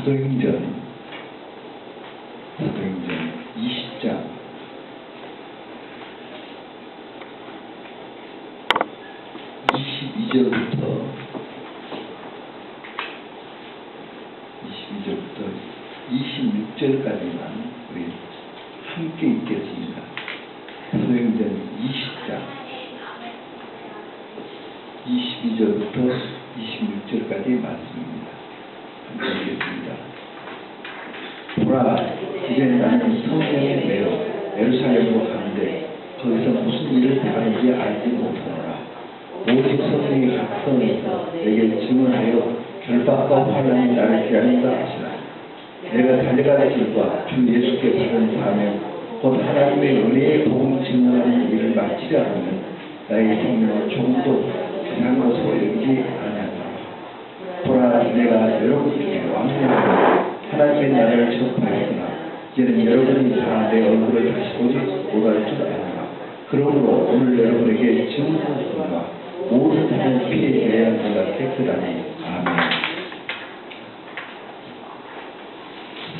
사도행전 20장 22절부터 26절까지만 우리 함께 읽겠습니다. 사도행전 20장 22절부터 26절까지의 말씀입니다. 함께 읽겠습니다. 보라, 이제 나는 성령에 매여 예루살렘으로 가는데 거기서 무슨 일을 당하는지 알지 못하노라. 오직 성령이 각성해서 내게 증언하여 결박과 환난이 나를 기다린다 하시라. 내가 달려가는 길과 주 예수께 받은 사명 곧 하나님의 은혜의 복음 증언하는 일을 마치려 하면 나의 생명을 조금도 이상한 것으로 여기지 아니하노라. 보라, 내가 여러분에게 왕래하여 하나님의 나라를 전파했으나 이제는 여러분이 다 내 얼굴을 다시 보지 못할 줄 아노라. 그러므로 오늘 여러분에게 증언하노라. 모든 사람 피해 예약보다 깨끗하니. 아멘.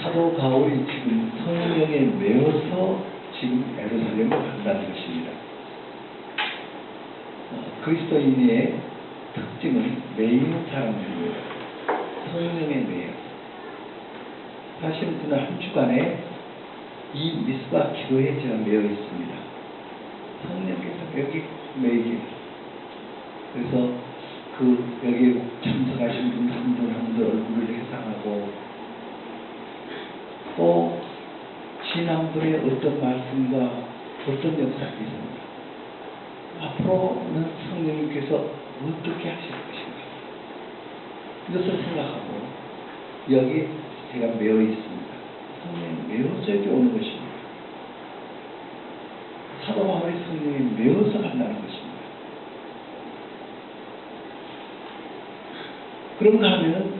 사도 바울이 지금 성령에 매여서 지금 예루살렘을 간다는 것입니다. 그리스도인의 특징은 매이는 사람들입니다. 성령에 매여. 사실 그날 한 주간에 이 미스바 기도에 제가 매여 있습니다. 성령께서 여기 매이게. 그래서 여기 참석하신 분 한 분 한 분 얼굴을 회상하고 또 지난번에 어떤 말씀과 어떤 역사가 있습니다. 앞으로는 성령님께서 어떻게 하실 것인가 이것을 생각하고 여기 제가 매여 있습니다. 성령이 매여서 여기 오는 것입니다. 사도 바울이 성령이 매여서 간다는 것입니다. 그런가 하면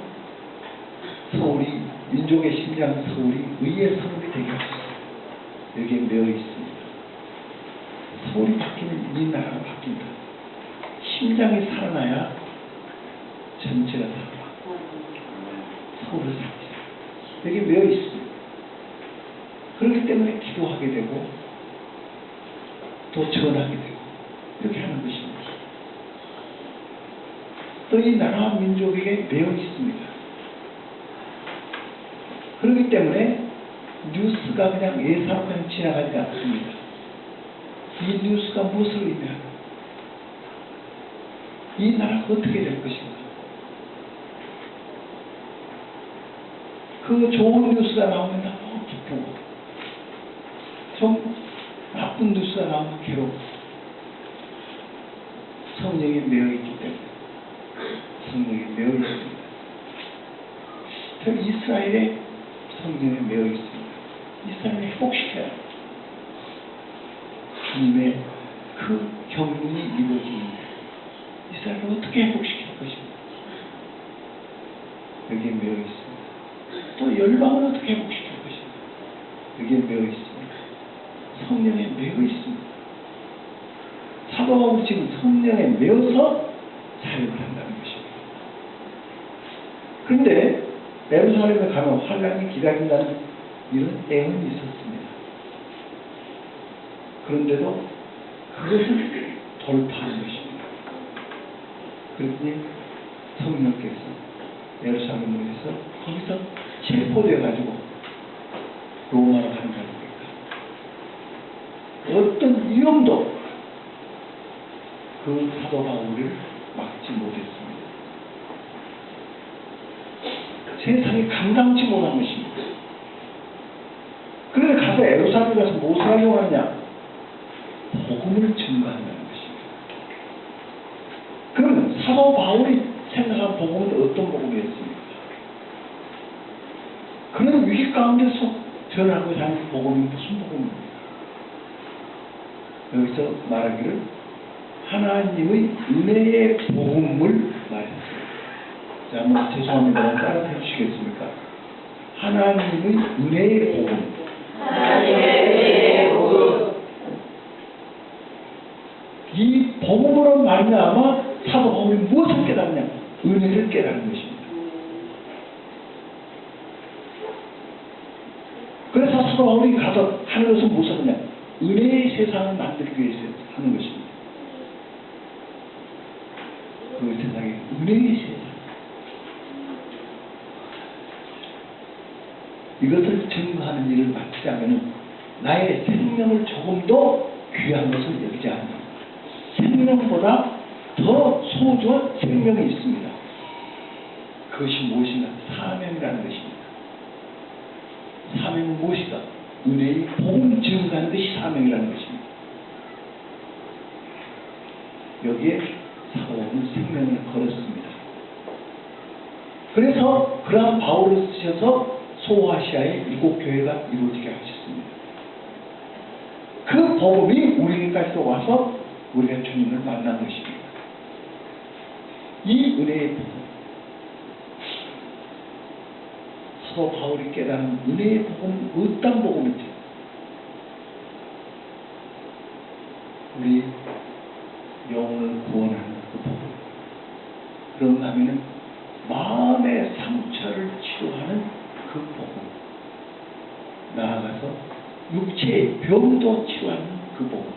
서울이 민족의 심장 서울이 의의 성읍이 되게 하소서. 여기에 매여 있습니다. 서울이 바뀌면 이 나라가 바뀐다. 심장이 살아나야 전체가 살아나. 서울을 살지. 여기 매여 있습니다. 그렇기 때문에 기도하게 되고 또 전하게 되고 이렇게 하는 것입니다. 또 이 나라와 민족에게 매여 있습니다. 그렇기 때문에 뉴스가 그냥 예사로 그냥 지나가지 않습니다. 이 뉴스가 무엇을 의미하나? 이 나라가 어떻게 될 것인가? 그 좋은 뉴스가 나오면 너무 기쁘고 좀 나쁜 뉴스가 나오면 괴롭고 성령이 매여있기 때문에 성령이 매여있습니다. 특히 이스라엘에 성령에 매여 있습니다. 이스라엘을 회복시켜야 합니다. 주님의 그 경륜이 이루어지는데 이스라엘을 어떻게 회복시킬 것입니까? 여기에 매여 있습니다. 또 열방을 어떻게 회복시킬 것입니까? 여기에 매여 있습니다. 성령에 매여 있습니다. 사도 바울이 지금 성령에 매여서 사역을 한다는 것입니다. 그런데 예루살렘에 가면 환난이 기다린다는 이런 애언이 있었습니다. 그런데도 그것을 돌파한 것입니다. 그랬더니 성령께서 예루살렘으로 해서 거기서 체포되어가지고 로마로 가는 겁니까? 어떤 위험도 그 사도 바울을 막지 못했습니다. 세상이 감당치 못한 것입니다. 그런데 가서 예루살렘에 가서 무엇을 하려고 하느냐? 복음을 증거한다는 것입니다. 그러면 사도 바울이 생각한 복음은 어떤 복음이었습니까? 그런 위기 가운데서 전하고 다니는 복음이 무슨 복음입니까? 여기서 말하기를 하나님의 은혜의 복음을 말했습니다. 자, 한번 죄송합니다. 따라 해주시겠습니까? 하나님의 은혜의 복음. 하나님의 은혜의 복음. 이 복음으로 말미암아 사도 바울이 무엇을 깨닫냐? 은혜를 깨닫는 것입니다. 그래서 사도 바울이 가서 하는 것은 무엇이냐? 은혜의 세상을 만들기 위해서 하는 것입니다. 그 세상에 은혜의 세상. 이것을 증거하는 일을 마치지 않으면 나의 생명을 조금 더 귀한 것을 여기지 않는다. 생명보다 더 소중한 생명이 있습니다. 그것이 무엇인가? 사명이라는 것입니다. 사명은 무엇이다? 은혜의 복음 증거하는 것이 사명이라는 것입니다. 여기에 사도는 생명을 걸었습니다. 그래서 그러한 바울을 쓰셔서 소아시아의 7교회가 이루어지게 하셨습니다. 그 복음이 우리에게까지 와서 우리가 주님을 만난 것입니다. 이 은혜의 복음, 사도 바울이 깨달은 은혜의 복음은 어떤 복음인지, 우리 영혼을 구원하는 그 복음. 그런가 하면은 마음의 상처를 치료하는 그 복음. 나아가서 육체의 병도 치료하는 그 복음.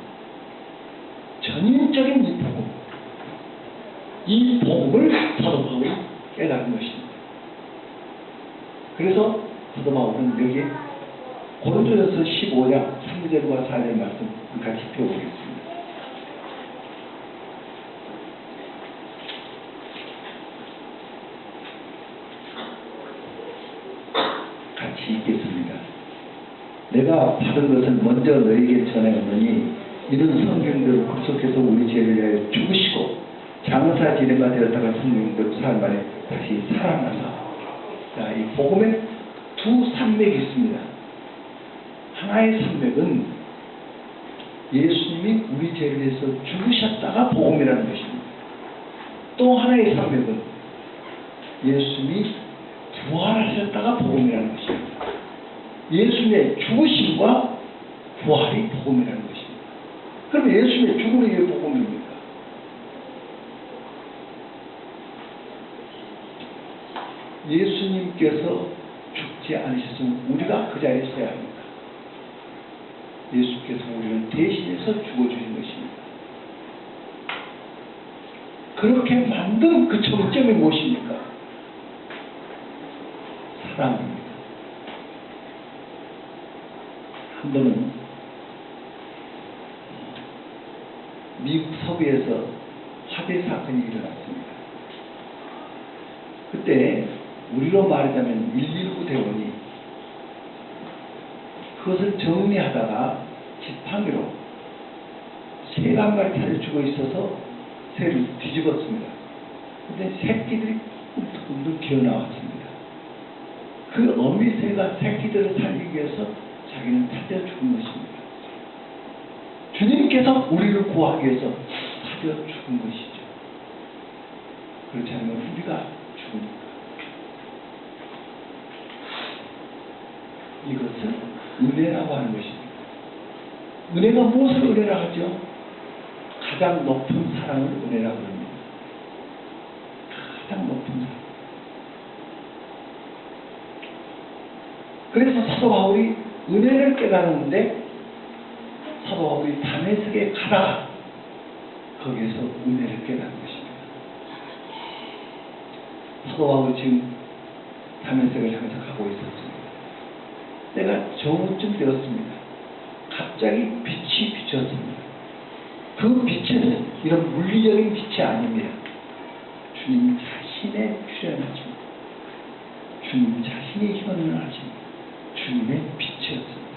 전인적인 이 복음. 이 복음을 사도 바울이 깨달은 것입니다. 그래서 사도 바울은 여기에 고린도전서 15장 3절과 4절 말씀 같이 펴보겠습니다. 같이 읽겠습니다. 내가 받은 것을 먼저 너에게 전하였느니 이는 성경대로 구속해서 우리 죄를 위하여 죽으시고 장사 지내가 되었다가 성령대로 사흘 만에 다시 살아나사. 자, 이 복음에 두 산맥이 있습니다. 하나의 산맥은 예수님이 우리 죄를 위해서 죽으셨다가 복음이라는 것입니다. 또 하나의 산맥은 예수님이 부활하셨다가 복음이라는 것입니다. 예수님의 죽으심과 부활이 복음이라는 것입니다. 그럼 예수님의 죽음이 왜 복음입니까? 예수님께서 죽지 않으셨으면 우리가 그 자리에 서야 합니까? 예수께서 우리를 대신해서 죽어주신 것입니다. 그렇게 만든 그 정점이 무엇입니까? 사랑입니다. 한 번은 미국 서부에서 화재 사건이 일어났습니다. 그때 우리로 말하자면 119 대원이 그것을 정리하다가 지팡이로 새가 한 마리 달려 죽어 있어서 새를 뒤집었습니다. 그런데 새끼들이 꿈틀꿈틀 기어나왔습니다. 그 어미 새가 새끼들을 살리기 위해서 자기는 타져 죽은 것입니다. 주님께서 우리를 구하기 위해서 타져 죽은 것이죠. 그렇지 않으면 우리가 죽으니까. 이것을 은혜라고 하는 것입니다. 은혜가 무엇을 은혜라고 하죠? 가장 높은 사랑을 은혜라고 합니다. 가장 높은 사랑. 그래서 사도 바울이 은혜를 깨달았는데 사도 바울이 다메섹에 가다가 거기에서 은혜를 깨달은 것입니다. 사도 바울이 지금 다메섹을 향해서 가고 있었습니다. 때가 저녁쯤 되었습니다. 갑자기 빛이 비쳤습니다. 그 빛은 이런 물리적인 빛이 아닙니다. 주님 자신의 출현하십니다. 주님 자신이 현현하십니다. 주님의 빛이었습니다.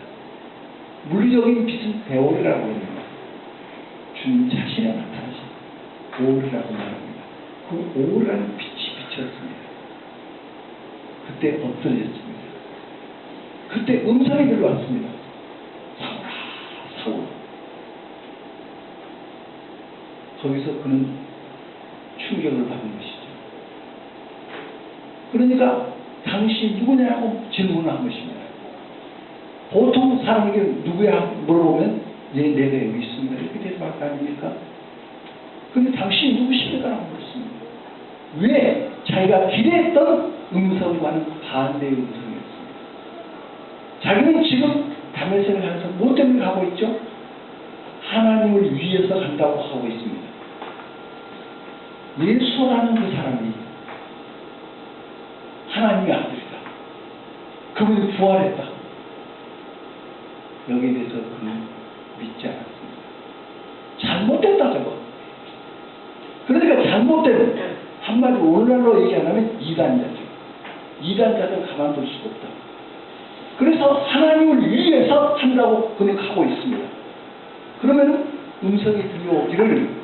물리적인 빛은 배오리라고 합니다. 주님 자신의 나타나십니다. 오리라고 말합니다. 그 오리라는 빛이 비쳤습니다. 그때 없어졌습니다. 그때 음성이 들려왔습니다. 사울아, 사울아. 거기서 그는 충격을 받은 것이죠. 그러니까 당신 누구냐고 질문을 한 것입니다. 보통 사람에게 누구야 물어보면 내가 여기 있습니다. 이렇게 대답할 거 아닙니까? 그런데 당신이 누구십니까? 라고 물었습니다. 왜? 자기가 기대했던 음성과는 반대의 음성이었습니다. 자기는 지금 담에색을 하면서 뭐 때문에 가고 있죠? 하나님을 위해서 간다고 하고 있습니다. 예수라는 그 사람이 하나님의 아들이다. 그분이 부활했다. 여기에 대해서 그는 믿지 않았습니다. 잘못됐다 저거. 그러니까 잘못된, 한마디로 오늘날로 얘기하면 이단자죠. 이단자들 가만둘 수가 없다. 그래서 하나님을 위해서 한다고 그는 가고 있습니다. 그러면 음성이 들려오기를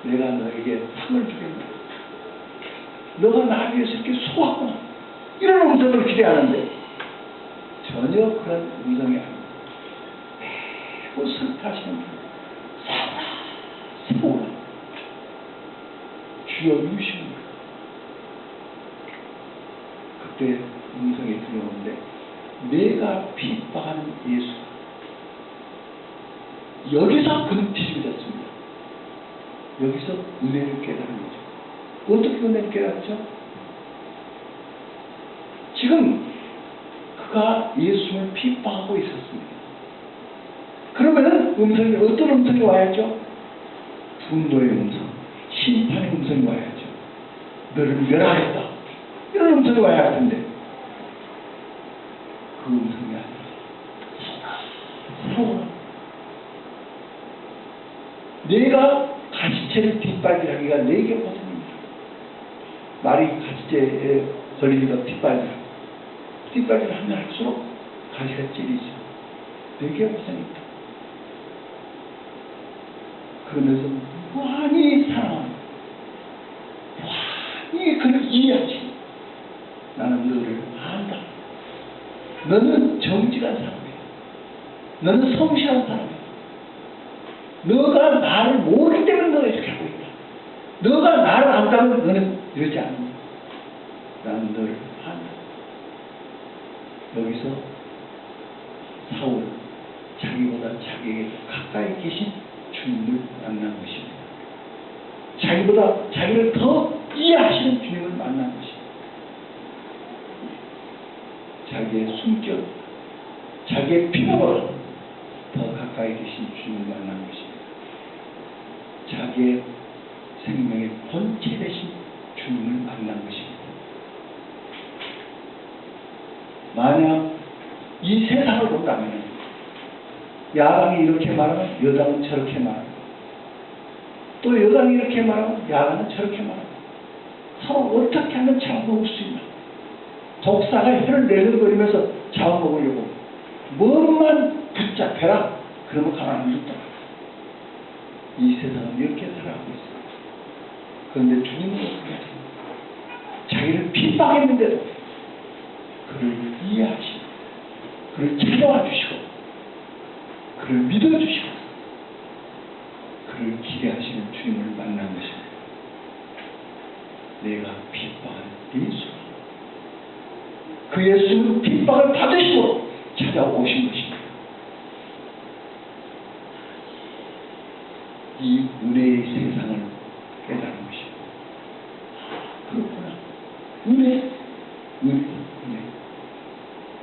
내가 너에게 상을 주겠다. 너가 나 위해서 이렇게 수고하구나. 이런 음성을 기대하는데 전혀 그런 음성이 아닙니다. 매우 슬퍼하시는 분. 사오라. 주여 누구십니까? 그때 음성이 들려오는데 내가 핍박하는 예수. 여기서 그는 뒤집어졌습니다. 여기서 은혜를 깨달은 거죠. 어떻게 은혜를 깨달았죠? 지금 그가 예수를 핍박하고 있었습니다. 그러면은 음성이 어떤 음성이 와야죠? 분노의 음성, 심판의 음성이 와야죠. 너를 멸하겠다. 이런 음성이 와야 할 텐데 그 음성이 아니라 사오라. 내가 가시체를 뒷발질하기가 내게 고생입니다. 말이 가시체에 걸리기가 뒷발질 하면 할수록 가시가 찔리죠. 내게 고생입니다. 그러면서 무한히 사랑합니다. 무한히 그를 이해하지. 나는 너를 안다. 너는 정직한 사람이야. 너는 성실한 사람이야. 너가 나를 모르기 때문에 너가 이렇게 하고 있다. 너가 나를 안다면 너는 이러지 않는다. 나는 너를 안다. 여기서 사울, 자기보다 자기에게 가까이 계신 주님을 만난 것입니다. 자기보다 자기를 더 이해하시는 주님을 만난 것입니다. 자기의 숨결, 자기의 피부보다 더 가까이 계신 주님을 만난 것입니다. 자기의 생명의 본체 되신 주님을 만난 것입니다. 만약 이 세상을 본다면 야당이 이렇게 말하면 여당은 저렇게 말하고 또 여당이 이렇게 말하면 야당은 저렇게 말하고 서로 어떻게 하면 잡아먹을 수 있나. 독사가 혀를 내려버리면서 잡아먹으려고 뭐만 붙잡혀라 그러면 가만 안 둔다. 이 세상은 이렇게 살아가고 있습니다. 그런데 주님은 어떻게 하십니까? 자기를 핍박했는데도 그를 이해하시고 그를 찾아와 주시고 그를 믿어주시고 그를 기대하시는 주님을 만난 것입니다. 내가 핍박한 예수, 그 예수는 핍박을 받으시고 찾아오신 것입니다. 이 은혜의 세상을 깨달은 것입니다. 그렇구나. 은혜.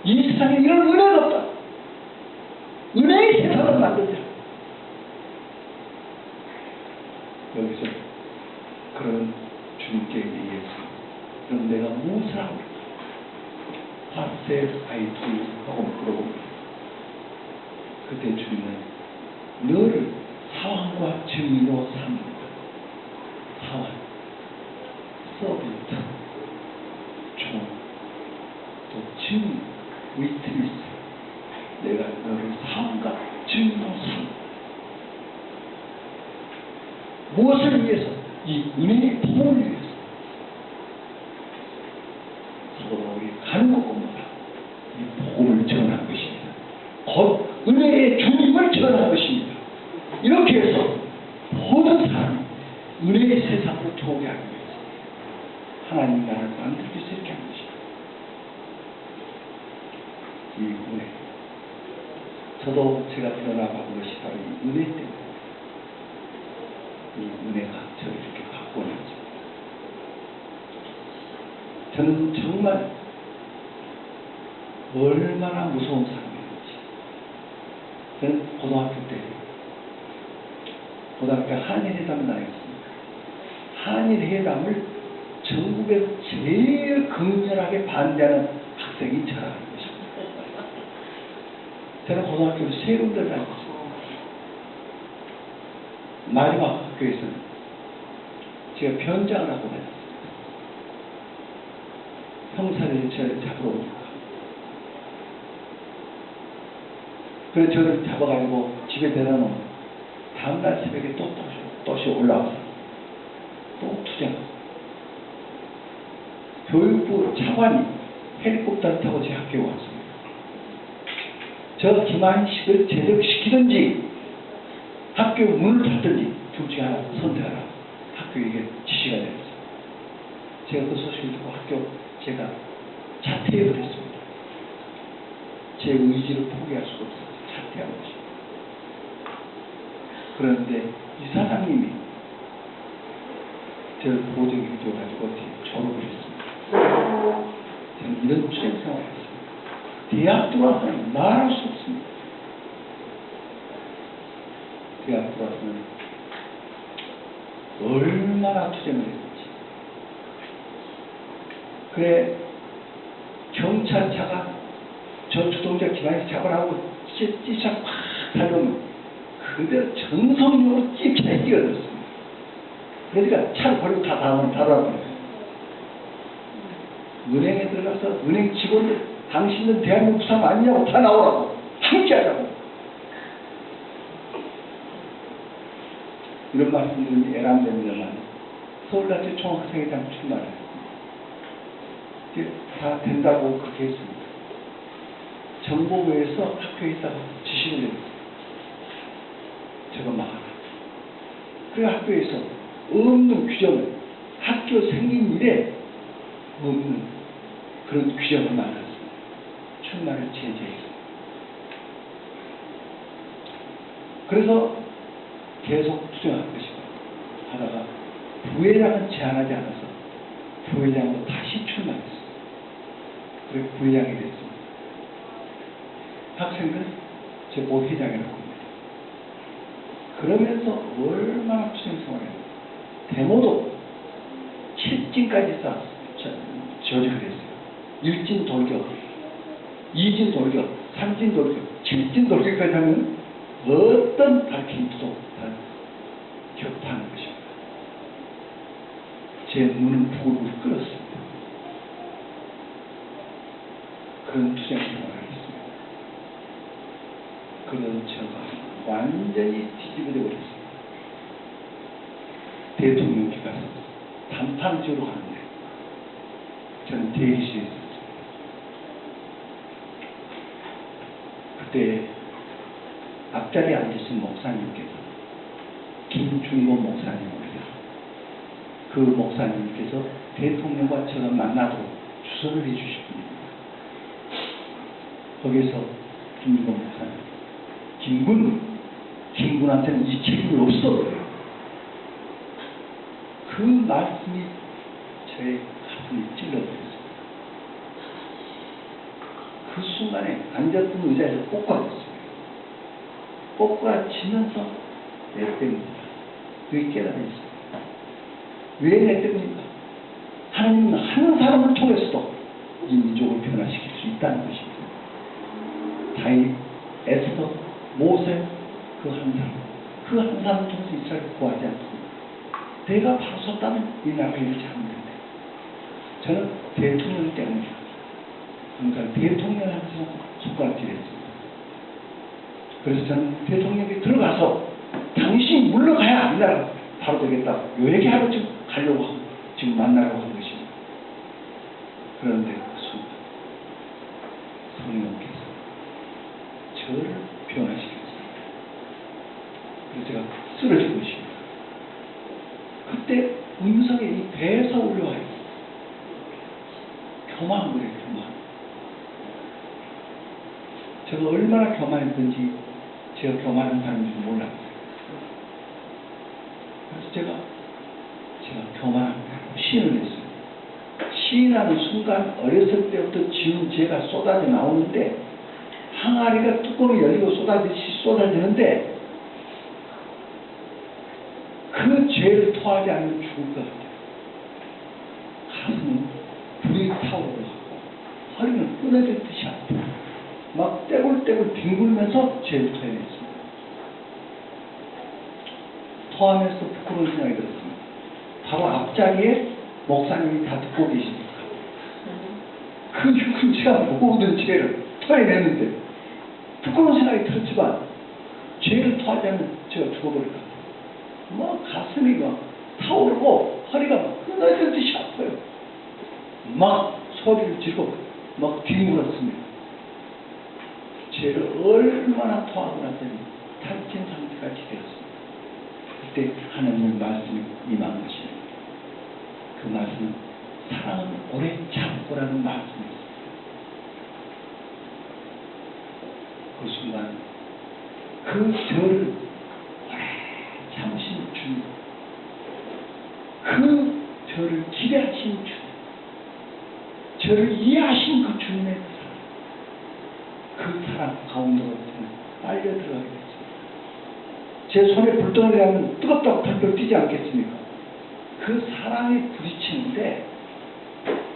이 세상에 이런 은혜가 없다. 은혜의 세상을 만들자. 여기서 그런 주님께 얘기했습니다. 그럼 내가 무엇을 하고 있다? 하세 아이투 하고 물어봅니다. 그때 주님은 너를 사왕과 증인으로 삼는다. 사왕, 서비트, 종, 또 증인, 위트니스. 내가 너를 사왕과 증인으로 삼는다. 무엇을 위해서? 이 은혜의 복음을 위해서. 사도바울이 가는 곳곳마다 이 복음을 전한 것입니다. 곧 은혜의 주님을 전한 것입니다. 이렇게 해서 모든 사람이 은혜의 세상으로 들어오게 하기 위해서 하나님 나라를 만들기 위해서 이렇게 하는 것입니다. 이 은혜. 저도 제가 태어나 받은 것이 바로 이 은혜 때문에 이 은혜가 저를 이렇게 바꿔놨습니다. 저는 정말 얼마나 무서운 사람이었는지. 저는 고등학교 때 고등학교 한일회담을 나눴습니다. 한일회담을 전국에서 제일 극렬하게 반대하는 학생이 저라는 것입니다. 저는 고등학교를 세 군데를 다녔습니다. 마지막 학교에서는 제가 변장을 하고 다녔습니다. 형사를 저를 잡으러 오니까. 그래서 저를 잡아가지고 집에 데려다 놓으면 다음날 새벽에 또시 올라와서 또 투쟁하고. 교육부 차관이 헬리콥터를 타고 제 학교에 왔습니다. 저 김한식을 제적시키든지 학교 문을 닫든지 둘 중에 하나 선택하라. 학교에게 지시가 내렸어요. 제가 그 소식을 듣고 제가 자퇴해버렸습니다. 제 의지를 포기할 수가 없어서 자퇴한 것입니다. 그런데 이 사장님이 저를 보조기를 줘가지고 어떻게 졸업을 했습니다. 저는 이런 투쟁 생활을 했습니다. 대학 들어와서는 말할 수 없습니다. 대학 들어와서는 얼마나 투쟁을 했는지. 그래, 경찰차가 저 주동자 기관에서 잡아라고 찌차 팍 달려오면 그대로 정성력으로 찝차에 뛰어들었습니다. 그러니까 차를 버리고 다 달아버렸어요. 은행에 들어가서 은행 직원들 당신은 대한민국 사람 아니냐고 다 나오라고 함께하자고 이런 말씀들이 애람됩니다만 서울대학교 총학생회장 출마를 했습니다. 다 된다고 그렇게 했습니다. 정보부에서 학교에 있다가 지시를 했습니다. 저거 막아라. 그 학교에서 없는 규정을 학교 생긴 이래 없는 그런 규정을 만들었습니다. 출마를 제재했습니다. 그래서 계속 투쟁할 것이고 하다가 부회장은 제안하지 않아서 부회장으로 다시 출마했습니다. 그래서 부회장이 됐습니다. 학생들 제보 회장이라고 합니다. 그러면서 얼마나 투쟁 생활했는지 데모도 7진까지 저지를 했어요. 1진 돌격, 2진 돌격, 3진 돌격, 7진 돌격까지 하면 어떤 가르침도 다 격파하는 것입니다. 제 눈은 부글부글 끓었습니다. 그런 투쟁 생활을 했습니다. 그런 제가 완전히 뒤집어져 버렸습니다. 대통령께 가서 단판 지으러 가는데 저는 대기실에 있었습니다. 그때 앞자리에 앉으신 목사님께서 김중보 목사님입니다. 그 목사님께서 대통령과 저를 만나도록 주선을 해주실 분입니다. 거기서 김중보 목사님, 김군한테는 이 책임이 없어. 그 말씀이 저의 가슴이 찔러버렸습니다. 그 순간에 앉았던 의자에서 꼬꾸라졌습니다. 꼬꾸라지면서 내 때문입니다. 그게 깨달았습니다. 왜 내 때문입니까? 하나님은 한 사람을 통해서도 이 민족을 변화시킬 수 있다는 것입니다. 다윗, 에스더, 모세 그 한 사람을 통해서 이스라엘을 구하지 않고 내가 바로 섰다면 이 나라가 이렇지 않는데 저는 대통령 때문에 그러니까 대통령한테 손가락질했습니다. 그래서 저는 대통령에게 들어가서 당신이 물러가야 이 나라 바로 되겠다. 요 얘기하러 지금 가려고 하고 지금 만나려고 하는 것입니다. 그런데 그 순간 성령께서 저를 변화시켰습니다. 그래서 제가 쓰러진 것입니다. 그때 음성이 이 배에서 올라와요. 교만한 거예요, 교만. 제가 얼마나 교만했던지 제가 교만한 사람인지 몰랐어요. 그래서 제가 교만한 시인을 했어요. 시인하는 순간 어렸을 때부터 지은 죄가 쏟아져 나오는데 항아리가 뚜껑이 열리고 쏟아지는데 그 죄를 토하지 않으면 죽을 것 같아요. 가슴은 불이 타오르고 허리는 끊어질 듯이 아프고 막 떼굴떼굴 뒹굴면서 죄를 토해냈습니다. 토하면서 부끄러운 생각이 들었습니다. 바로 앞자리에 목사님이 다 듣고 계십니다. 그 죽은 제가 모든 죄를 토해냈는데 부끄러운 생각이 들었지만 죄를 토하지 않으면 제가 죽어버릴 것 같아요. 막 가슴이 막 타오르고 허리가 막 끊어질 듯이 아파요. 막 소리를 지르고 막 뒹굴었습니다. 죄를 얼마나 토하고 났더니 탈진 상태까지 되었습니다. 그때 하나님의 말씀이 임한 것입니다. 그 말씀은 사랑은 오래 참고라는 말씀이었습니다. 그 순간 그 저를 오래 참으신 주님, 그 저를 기대하신 주님, 저를 이해하신 그 주님의 그 사랑 가운데로 빨려 들어가게 됐습니다. 제 손에 불덩이라면 뜨겁다고 펄펄 뛰지 않겠습니까? 그 사랑에 부딪히는데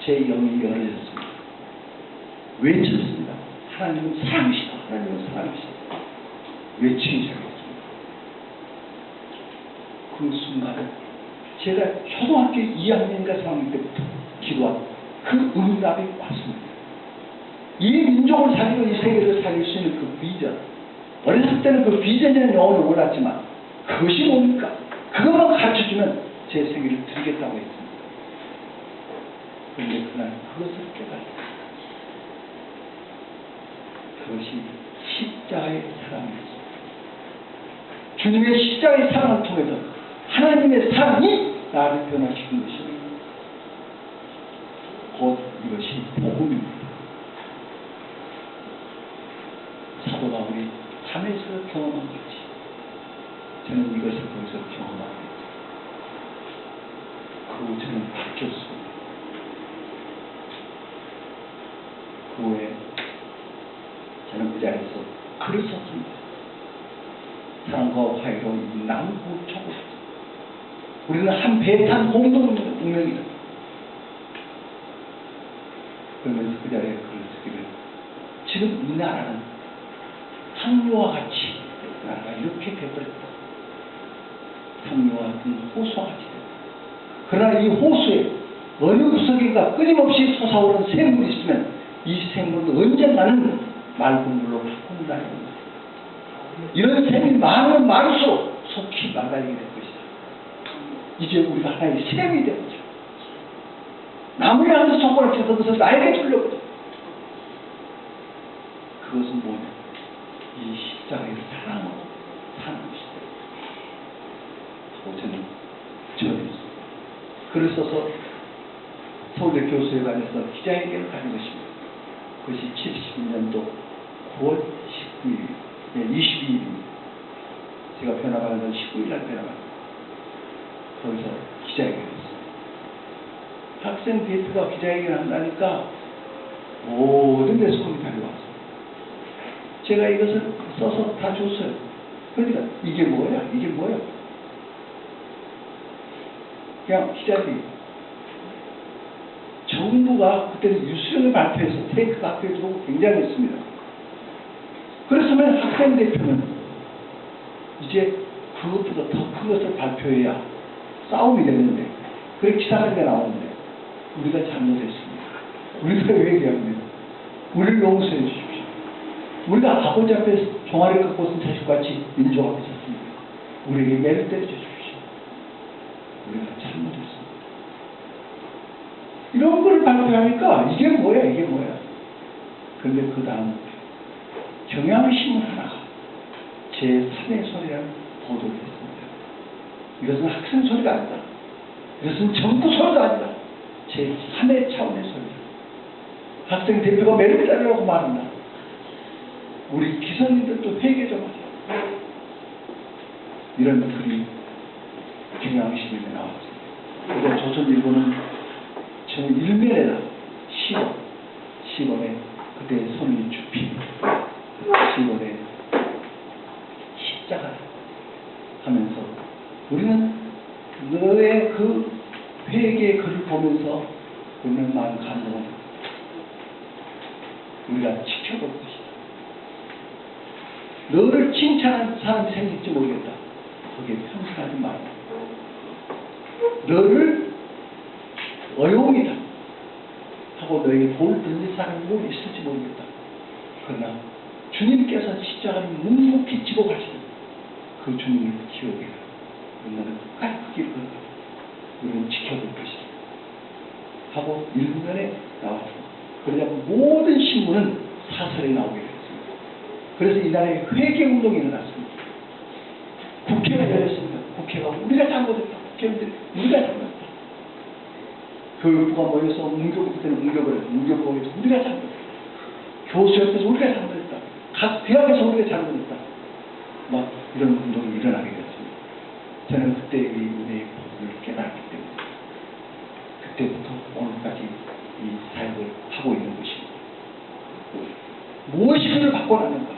제 영이 열어졌습니다. 외쳤습니다. 하나님은 사랑이시다. 하나님은 사랑이시다. 외치기 시작했습니다. 그 순간 제가 초등학교 2학년인가 3학년 때부터 기도한 그 응답이 왔습니다. 이 민족을 살리고 이 세계를 살릴 수 있는 그 비전, 어렸을 때는 그 비전이라는 용어를 몰랐지만 그것이 뭡니까? 그것만 가르쳐주면 제 생애를 드리겠다고 했습니다. 그런데 그날 그것을 깨달았습니다. 그것이 십자가의 사랑이었습니다. 주님의 십자가의 사랑을 통해서 하나님의 사랑이 나를 변화시킨 것입니다. 곧 이것이 복음입니다. 사도 바울이 잠에서 경험한 것이 저는 이것을 거기서 경험하고 있죠. 그 저는 바뀌었습니다. 그 후에 저는 그 자리에서 글을 썼습니다. 사랑과 화해로 남북초고 우리는 한 배 탄 공동운명이다. 그러면서 그 자리에 글을 쓰기를 지금 이 나라는 상류와 같이 나라가 이렇게 되어버렸다. 상류와 같은 호수와 같이 됐다. 그러나 이 호수에 어느 구석인가 끊임없이 솟아오르는 샘물이 있으면 이 샘물은 언젠가는 맑은 물로 바꾼다는 겁니다. 이런 샘이 많으면 많을수록 속히 망가지게 될 것이다. 이제 우리가 하나의 샘이 되었죠. 나무에 앉아서 손가락질 하면서 나에게 돌려보자. 그것은 뭐냐? 이 십자가의 사랑으로 사는 것이다. 하고 저는 전했습니다. 글을 써서 서울대 교수회관에서 기자회견을 가진 것입니다. 그것이 70년도 9월 19일, 22일입니다. 제가 변화받은 건 19일 날 변화받았습니다. 거기서 기자회견을 했습니다. 학생 대표가 기자회견을 한다니까 모든 데 손이 달려왔어요. 제가 이것을 써서 다 줬어요. 그러니까 이게 뭐야? 이게 뭐야? 그냥 기자들이 정부가 그때는 유수령을 발표해서 테이크가 학교에 들어오고 굉장했습니다. 그랬으면 학생 대표는 이제 그것보다 더 큰 것을 발표해야 싸움이 되는데 그렇게 기사가 나오는데 우리가 잘못했습니다. 우리가 회개합니다. 우리를 용서해 주십시오. 우리가 아버지 앞에 종아리 깎고 쓴 자식같이 민족 앞에 섰습니다. 우리에게 매를 때려 주십시오. 우리가 잘못했습니다. 이런 걸 발표하니까 이게 뭐야 이게 뭐야. 그런데 그 다음 경향신문 하나가 제3의 소리라는 보도를 했습니다. 이것은 학생 소리가 아니다. 이것은 정부 소리가 아니다. 제3의 차원의 소리다. 학생 대표가 매를 때리라고 말한다. 우리 기성인들도 회개 좀 하자. 이런 글이 경향신문에 나왔습니다. 그래서 조선일보는 저 일면에다 10원에 그때 손이 줍히 10원에 십자가 하면서 우리는 너의 그 회개의 글을 보면서 우리는 마음 감동을 우리가 지켜볼 것이다. 너를 칭찬하는 사람이 생길지 모르겠다. 거기에 평생하지 말고 너를 어용이다 하고 너에게 돌을 던질 사람이 뭐 있을지 모르겠다. 그러나 주님께서 십자가를 묵묵히 지고 가시는 그 주님의 기억에 우리는 끝까지 그 길을 걸어가 우리는 지켜볼 것이다 하고 일면에 나왔습니다. 그러자 모든 신문은 사설에 나오게 되었습니다. 그래서 이날에 회개운동이 일어났습니다. 국회가 열렸습니다. 국회가 우리가 잘못했다. 국회의원들이 우리가 잘못했다. 교육부가 모여서 그때는 문교부가 모여서 우리가 잘못했다. 교수협회에서 우리가 잘못했다. 각 대학에서 우리가 잘못했다. 막 이런 운동이 일어나게 되었습니다. 저는 그때 이 은혜의 법을 깨달았기 때문에 그때부터 오늘까지 이 사역을 하고 있는 것입니다. 무엇이 그를 바꿔놨는가?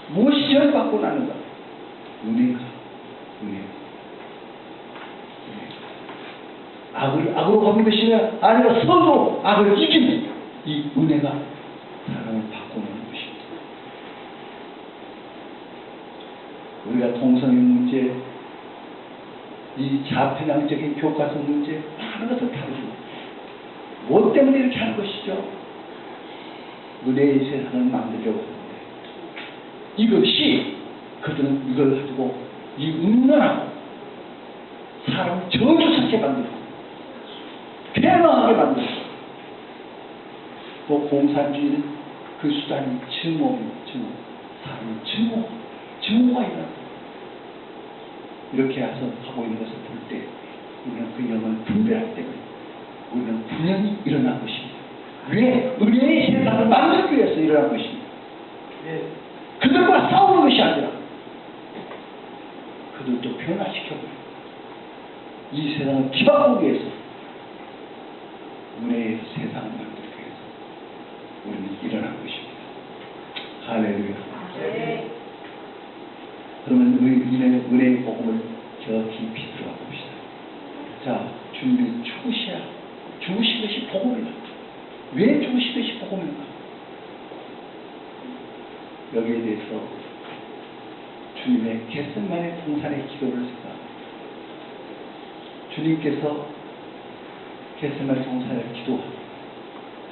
무엇이 저를 바꿔놨는가? 은혜가. 악으로 걷는 것이 아니라 서로 악을 이기는 이 은혜가 사람을 바꿔놓는 것입니다. 우리가 동성애 문제, 이 자편향적인 교과서 문제 많은 것을 다루고 무엇 때문에 이렇게 하는 것이죠? 은혜의 세상을 만들려고 하는데 이것이 그들은 이걸 가지고 이 음란하고 사람을 저주스럽게 만들고 패망하게 만들고 또 공산주의는 그 수단이 증오입니다. 사람의 증오가 일어납니다. 이렇게 해서 하고 있는 것을 볼 때 우리는 그 영을 분별할 때문에 우리는 분명히 일어난 것입니다. 왜? 은혜의 세상을 만들기 위해서 일어난 것입니다. 그들과 싸우는 것이 아니라 그들도 변화시켜버려요. 이 세상을 뒤바꾸기 위해서 은혜의 세상을 만들기 위해서 우리는 일어난 것입니다. 할렐루야. 네. 그러면 은혜의 복음을 저 깊이 들어가 봅시다. 자, 주님이 죽으신 것이 복음이다. 왜 죽으신 것이 복음인가? 여기에 대해서 주님의 겟세마네 동산의 기도를 생각합니다. 주님께서 겟세마네 동산을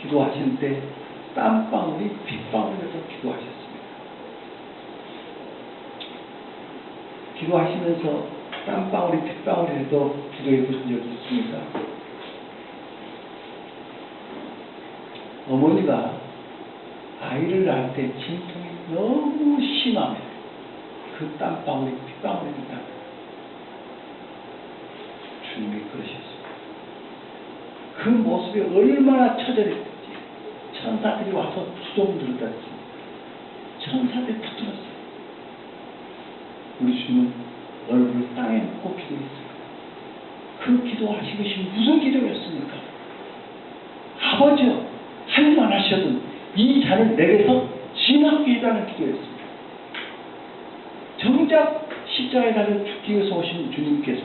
기도하실 때 땀방울이 빗방울에서 기도하셨습니다. 기도하시면서 땀방울이 빗방울에서 기도해 보신 적이 있습니까? 어머니가 아이를 낳을 때 진통이 너무 심하면 그 땀방울이 빗방울이 된다. 주님이 그러셨습니다. 그 모습이 얼마나 처절했는지 천사들이 와서 수종 들었다지 천사들이 붙들었어요. 우리 주님은 얼굴을 땅에 놓고 기도했습니다. 그 기도하신 것이 무슨 기도였습니까? 아버지여 하늘만 하셔도 이 잔을 내게서 지나게 해달라는 기도였습니다. 정작 십자가에 달려 죽기 위해서 오신 주님께서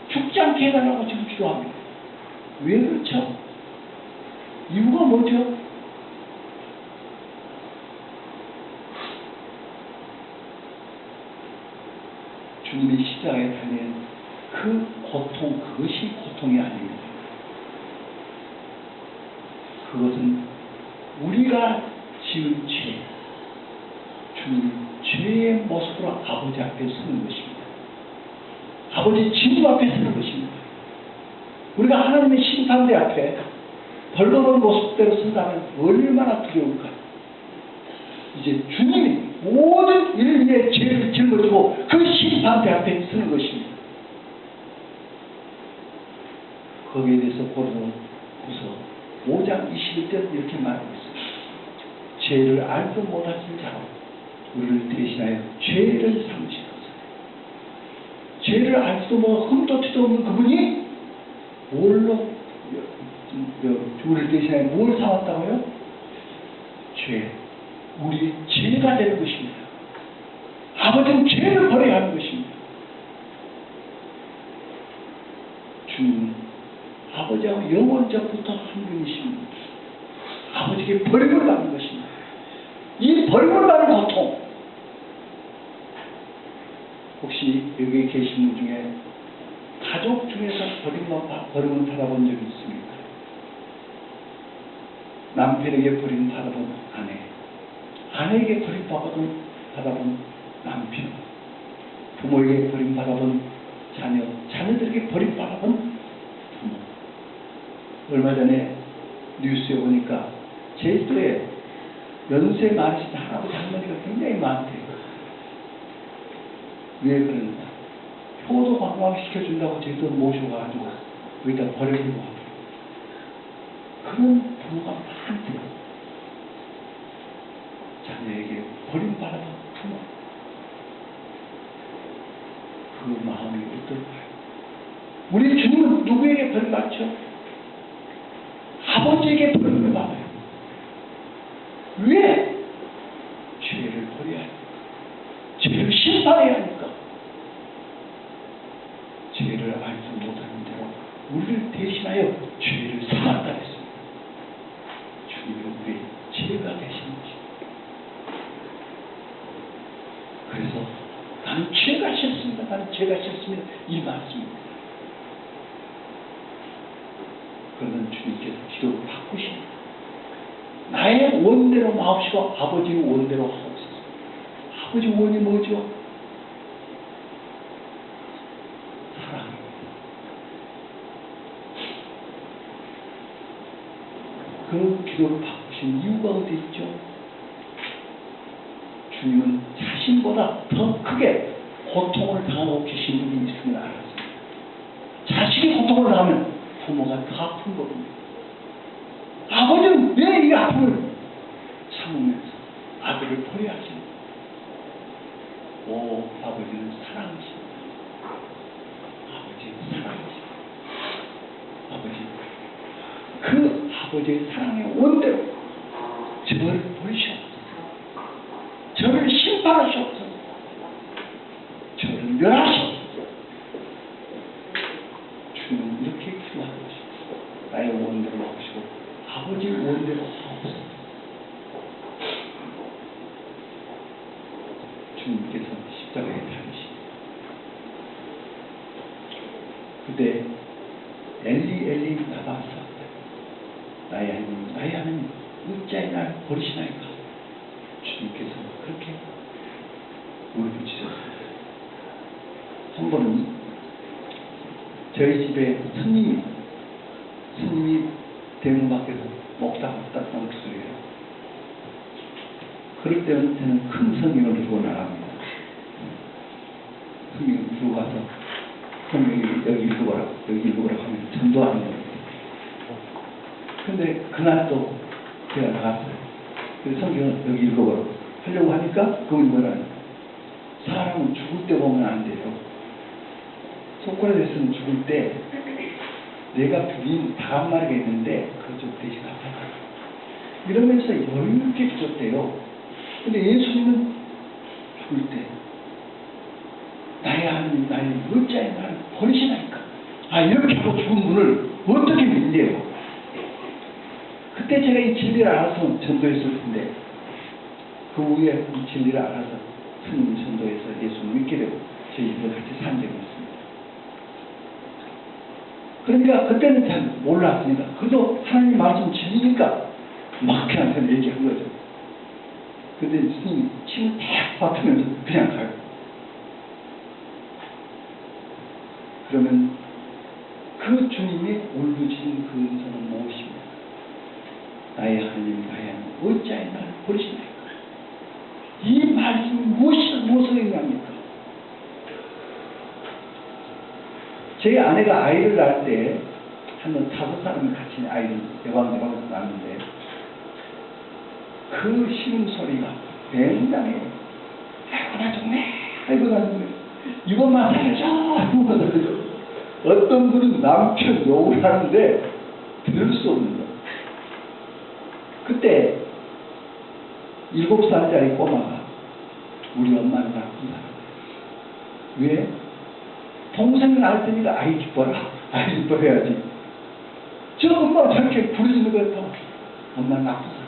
죽지 않게 해달라고 지금 기도합니다. 왜 그렇죠? 이유가 뭐죠? 주님이 십자가에 달린 그 고통, 그것이 고통이 아닙니다. 그것은 우리가 지은 죄, 주님이 죄의 모습으로 아버지 앞에 서는 것입니다. 아버지 진노 앞에 서는 것입니다. 우리가 하나님의 심판대 앞에 벌거벗은 모습대로 선다면 얼마나 두려울까. 이제 주님이 모든 인류의 죄를 짊어지고 그 심판대 앞에 서는 것입니다. 거기에 대해서 고린도후서 5장 21절 이렇게 말하고 있습니다. 죄를 알도 못하신 자로 우리를 대신하여 죄를 삼으시소서. 죄를 알지도 뭐 흠도 티도 없는 그분이 뭘로 우리를 대신에 뭘 사왔다고요? 죄. 우리 죄가 되는 것입니다. 아버지는 죄를 버려야 하는 것입니다. 주님은 아버지하고 영원전부터 한 분이십니다. 아버지에게 버림을 받는 것입니다. 이 버림을 받는 고통, 혹시 여기 계신 분 중에 가족 중에서 버림을 받아본 적이 있습니까? 남편에게 버림 받아본 아내, 아내에게 버림 받아본 남편, 부모에게 버림 받아본 자녀, 자녀들에게 버림 받아본 부모. 얼마 전에 뉴스에 보니까 제주도에 연세 많으신 할아버지 할머니가 굉장히 많대요. 왜 그러느냐? 효도 관광시켜준다고 제주도 모셔가지고 여기다 버리려고 하고 그런 부모가 많대요. 자녀에게 버림받아본 부모. 그 마음이 어떨까요? 우리 주님은 누구에게 버림받죠? 아버지에게 버림을 받아요. 왜? 죄를 버려야 하니까. 죄를 심판해야 하니까. 죄를 알지 못하는 대로 우리를 대신하여 죄를 사한다 했습니다. 주님은 우리 죄가 되신 것입니다. 그래서 나는 죄가 싫습니다. 나는 죄가 싫습니다. 이 말씀입니다. 그러면 주님께서 기도를 바꾸십니다. 나의 원대로 마옵시고 아버지의 원대로 하옵소서. 아버지 원이 뭐죠? 사랑입니다. 그 기도를 바꾸신 이유가 어디 있죠? 주님은 자신보다 더 크게 고통을 당하고 계신 분이 있음을 알았습니다. 자신이 고통을 당하면 부모가 더 아픈 겁니다. 아버지는 왜 이 아픔을 참으면서 아들을 버려하십니까? 오, 아버지는 사랑이십니다. 아버지는 사랑이십니다. 아버지, 그 아버지의 사랑의 원대로 저를 버리시옵소서. 저를 심판하시옵소서. 저를 멸하시옵소서. 주님은 이렇게 기도하는 것입니다. 나의 원대로 하시고 아버지의 원대로 하옵소서. 주님께서 십자가에 달리십니다. 그때 엘리 엘리 나바사 나의 하나님 나의 하나님 어찌하여 나를 버리시나이까. 주님께서 그렇게 울부짖었습니다. 한 번은 저희 집에 스님이 대문 밖에서 먹다 목소리예요. 그럴 때는 큰 성경을 들고 나갑니다. 성경을 들고 가서 성경이 여기 읽어보라 하면 전도하는 거예요. 근데 그날 또 제가 나갔어요. 그 성경을 여기 읽어보라 하려고 하니까 그분이 뭐라는 사람은 죽을 때 보면 안 돼요. 소크라테스는 죽을 때 내가 부인 다음 말이 있는데 그쪽 대신 갚아라 이러면서 여유있게 죽었대요. 근데 예수님은 죽을 때 나의 하나님 나의 어찌하여 나를 버리시나이까. 이렇게 하고 죽은 분을 어떻게 믿네요. 그때 제가 이 진리를 알아서 전도했을 텐데 그 후에 이 진리를 알아서 스님 전도해서 예수를 믿게 되고 저희 집에 같이 산 적이 있습니다. 그러니까 그때는 잘 몰랐으니까 그래도 하나님 말씀 진리니까 막 그냥 얘기한 거죠. 근데 스님이 침을 탁 받으면서 그냥 가요. 그러면 그 주님이 울부짖은 그 음성은 무엇입니까? 나의 하나님 나의 하나님 어찌하여 나를 버리시나이까. 이 말씀이 무엇을 의미합니까? 제 아내가 아이를 낳을 때 한 5사람이 같이 아이를 대방대방 낳았는데 그 신음소리가 굉장히 아이고 나 죽네 아이고 나 죽네 이것만 살려줘 이것만 살려줘. 어떤 분은 남편 욕을 하는데 들을 수 없는 것. 그때 7살짜리 꼬마가 우리 엄마를 낳았구나. 왜? 동생이 낳을 테니까 아이 기뻐라. 아이 기뻐해야지. 저 엄마가 저렇게 부르짖는 것 같아. 엄마는 나쁘다.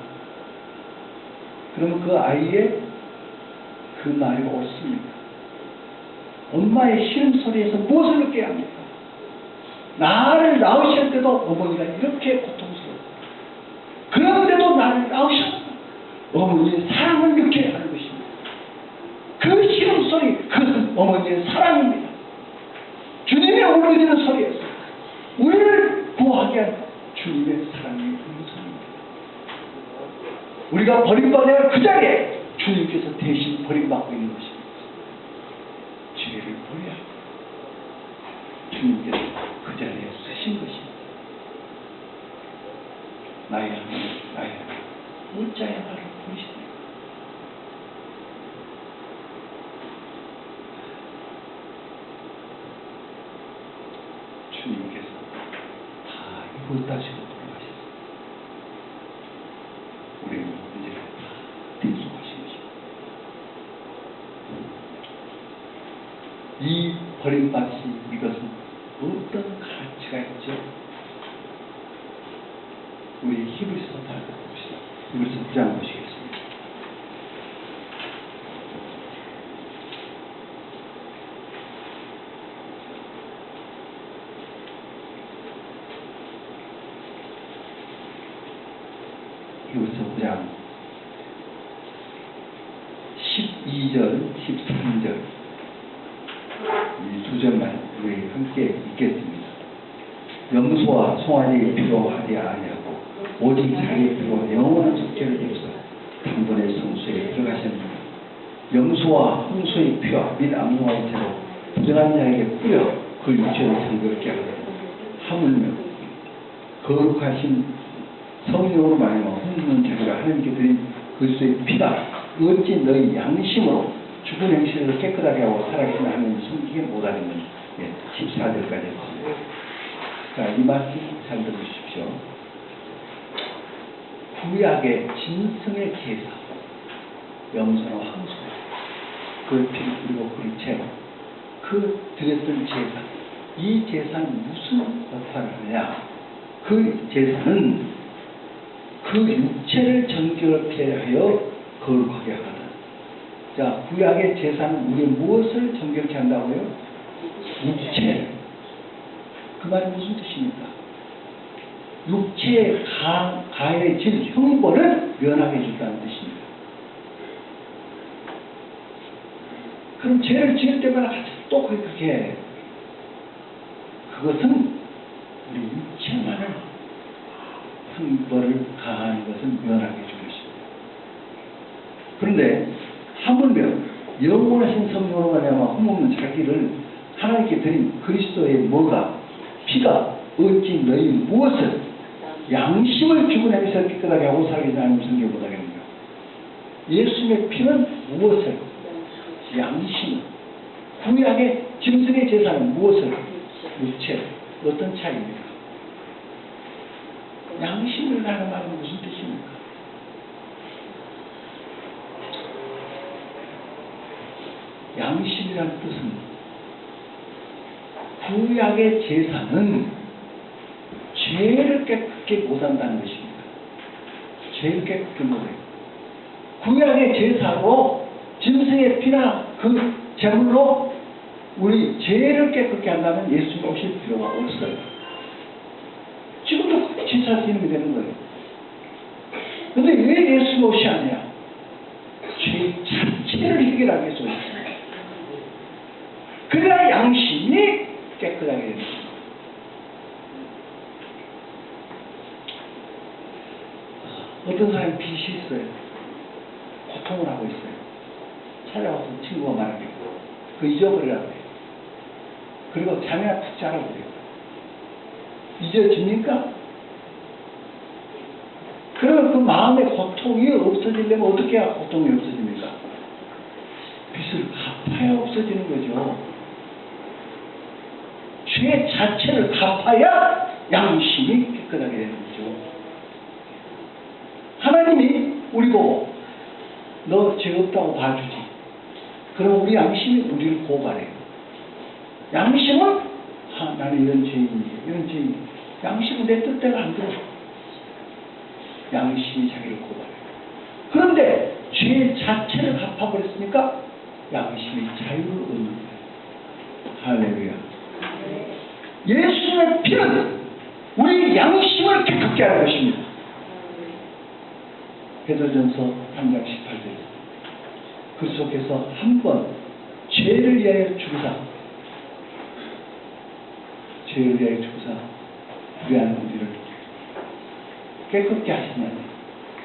그러면 그 아이의 그 말이 옳습니다. 엄마의 신음소리에서 무엇을 느껴야 합니까? 나를 낳으실 때도 어머니가 이렇게 고통스러워. 그런데도 나를 낳으셨다. 어머니의 사랑을 느껴야 하는 것입니다. 그 신음소리, 그것은 어머니의 사랑입니다. 주님의 울리는 소리에서 우리를 구하게 한 주님의 사랑의 음성입니다. 우리가 버림받아야 그 자리에 주님께서 대신 버림받고 있는 것입니다. 죄를 버려야 주님께서 그 자리에 쓰신 것입니다. 나의 하나님, 나의 하나님, 어찌하여 나를 버리시나요? 주님께서 다 이루었다시고 돌아가셨습니다. 우리는 이제 다 대속하신 것입니다. 이 버림받으신 이것은 어떤 가치가 있죠? 우리 히브리서 다시 봅시다. 히브리서 9장 보시겠습니다. 히브리서 9장 12절, 13절 이 두 절만 우리 함께 읽겠습니다. 염소와 송아지의 피로 하지 아니하고 오직 자기의 피로 영원한 속죄를 입어서 단번에 성소에 들어가셨느니라. 염소와 홍소의 피와 및 암송아지 채로 부정한 자에게 뿌려 그 육체를 정결케 하거든. 하물며 거룩하신 성령으로 말하며 흠없는 자기가 하나님께 드린 그리스도의 피가 어찌 너희 양심으로 죽은 행실을 깨끗하게 하고 살아계신 하나님을 섬기게 못하겠느냐. 14절까지 했습니다. 자, 이 말씀 잘 들으십시오. 구약의 진성의 제사, 염소나 황소, 그 피 그리고 그 채로 그 드렸던 제사, 이 제사는 무슨 역할을 하냐? 그 제사는 그 육체를 정결케 하여 거룩하게 하거든. 자, 구약의 제사는 우리 무엇을 정결케 한다고요? 육체를. 그 말이 무슨 뜻입니까? 육체에 가해질 형벌을 면하게 해준다는 뜻입니다. 그럼 죄를 지을 때마다 또 그렇게 해. 그것은 우리 육체만을 형벌을 가하는 것은 면하게 해준 것입니다. 그런데 하물며 영원하신 성령으로 말미암아 흠없는 자기를 하나님께 드린 그리스도의 뭐가 피가 어찌 너희 무엇을 양심을 죽은 행위에서 깨끗하게 하고 살아계신 하나님을 섬기게 못하겠느냐. 예수님의 피는 무엇을? 양심을. 구약의 짐승의 제사는 무엇을? 육체를. 어떤 차이입니까? 양심을 하는 말은 무슨 뜻입니까? 양심이라는 뜻은 구약의 제사는 죄를 깨끗게 못한다는 것입니다. 죄를 깨끗게 못해요. 구약의 제사로 짐승의 피나 그 제물로 우리 죄를 깨끗게 한다면 예수님 오실 필요가 없어요. 지금도 제사 지름이 되는 거예요. 그런데 왜 예수님 오시 않냐? 죄 자체를 해결하기 위해서 오셨습니다. 그래야 양심이 깨끗하게 됩니다. 어떤 사람이 빚이 있어요. 고통을 하고 있어요. 찾아와서 친구가 말하게 그 잊어버리라고 해요. 그리고 잠이나 푹 자라고 그래요. 잊어집니까? 그러면 그 마음의 고통이 없어지려면 어떻게 해야 고통이 없어집니까? 빚을 갚아야 없어지는 거죠. 죄 자체를 갚아야 양심이 깨끗하게 되는 거죠. 하나님이 우리 보고 너 죄 없다고 봐주지. 그럼 우리 양심이 우리를 고발해요. 양심은 나는 이런 죄인이에요. 양심은 내 뜻대로 안 들어. 양심이 자기를 고발해요. 그런데 죄 자체를 갚아버렸으니까 양심이 자유를 얻는 거예요. 할렐루야. 예수님의 피는 우리 양심을 깨끗게 하는 것입니다. 베드로전서 3장 18절. 그리스도께서 한 번 죄를 위하여 죽으사 우리 안에 우리를 깨끗게 하시면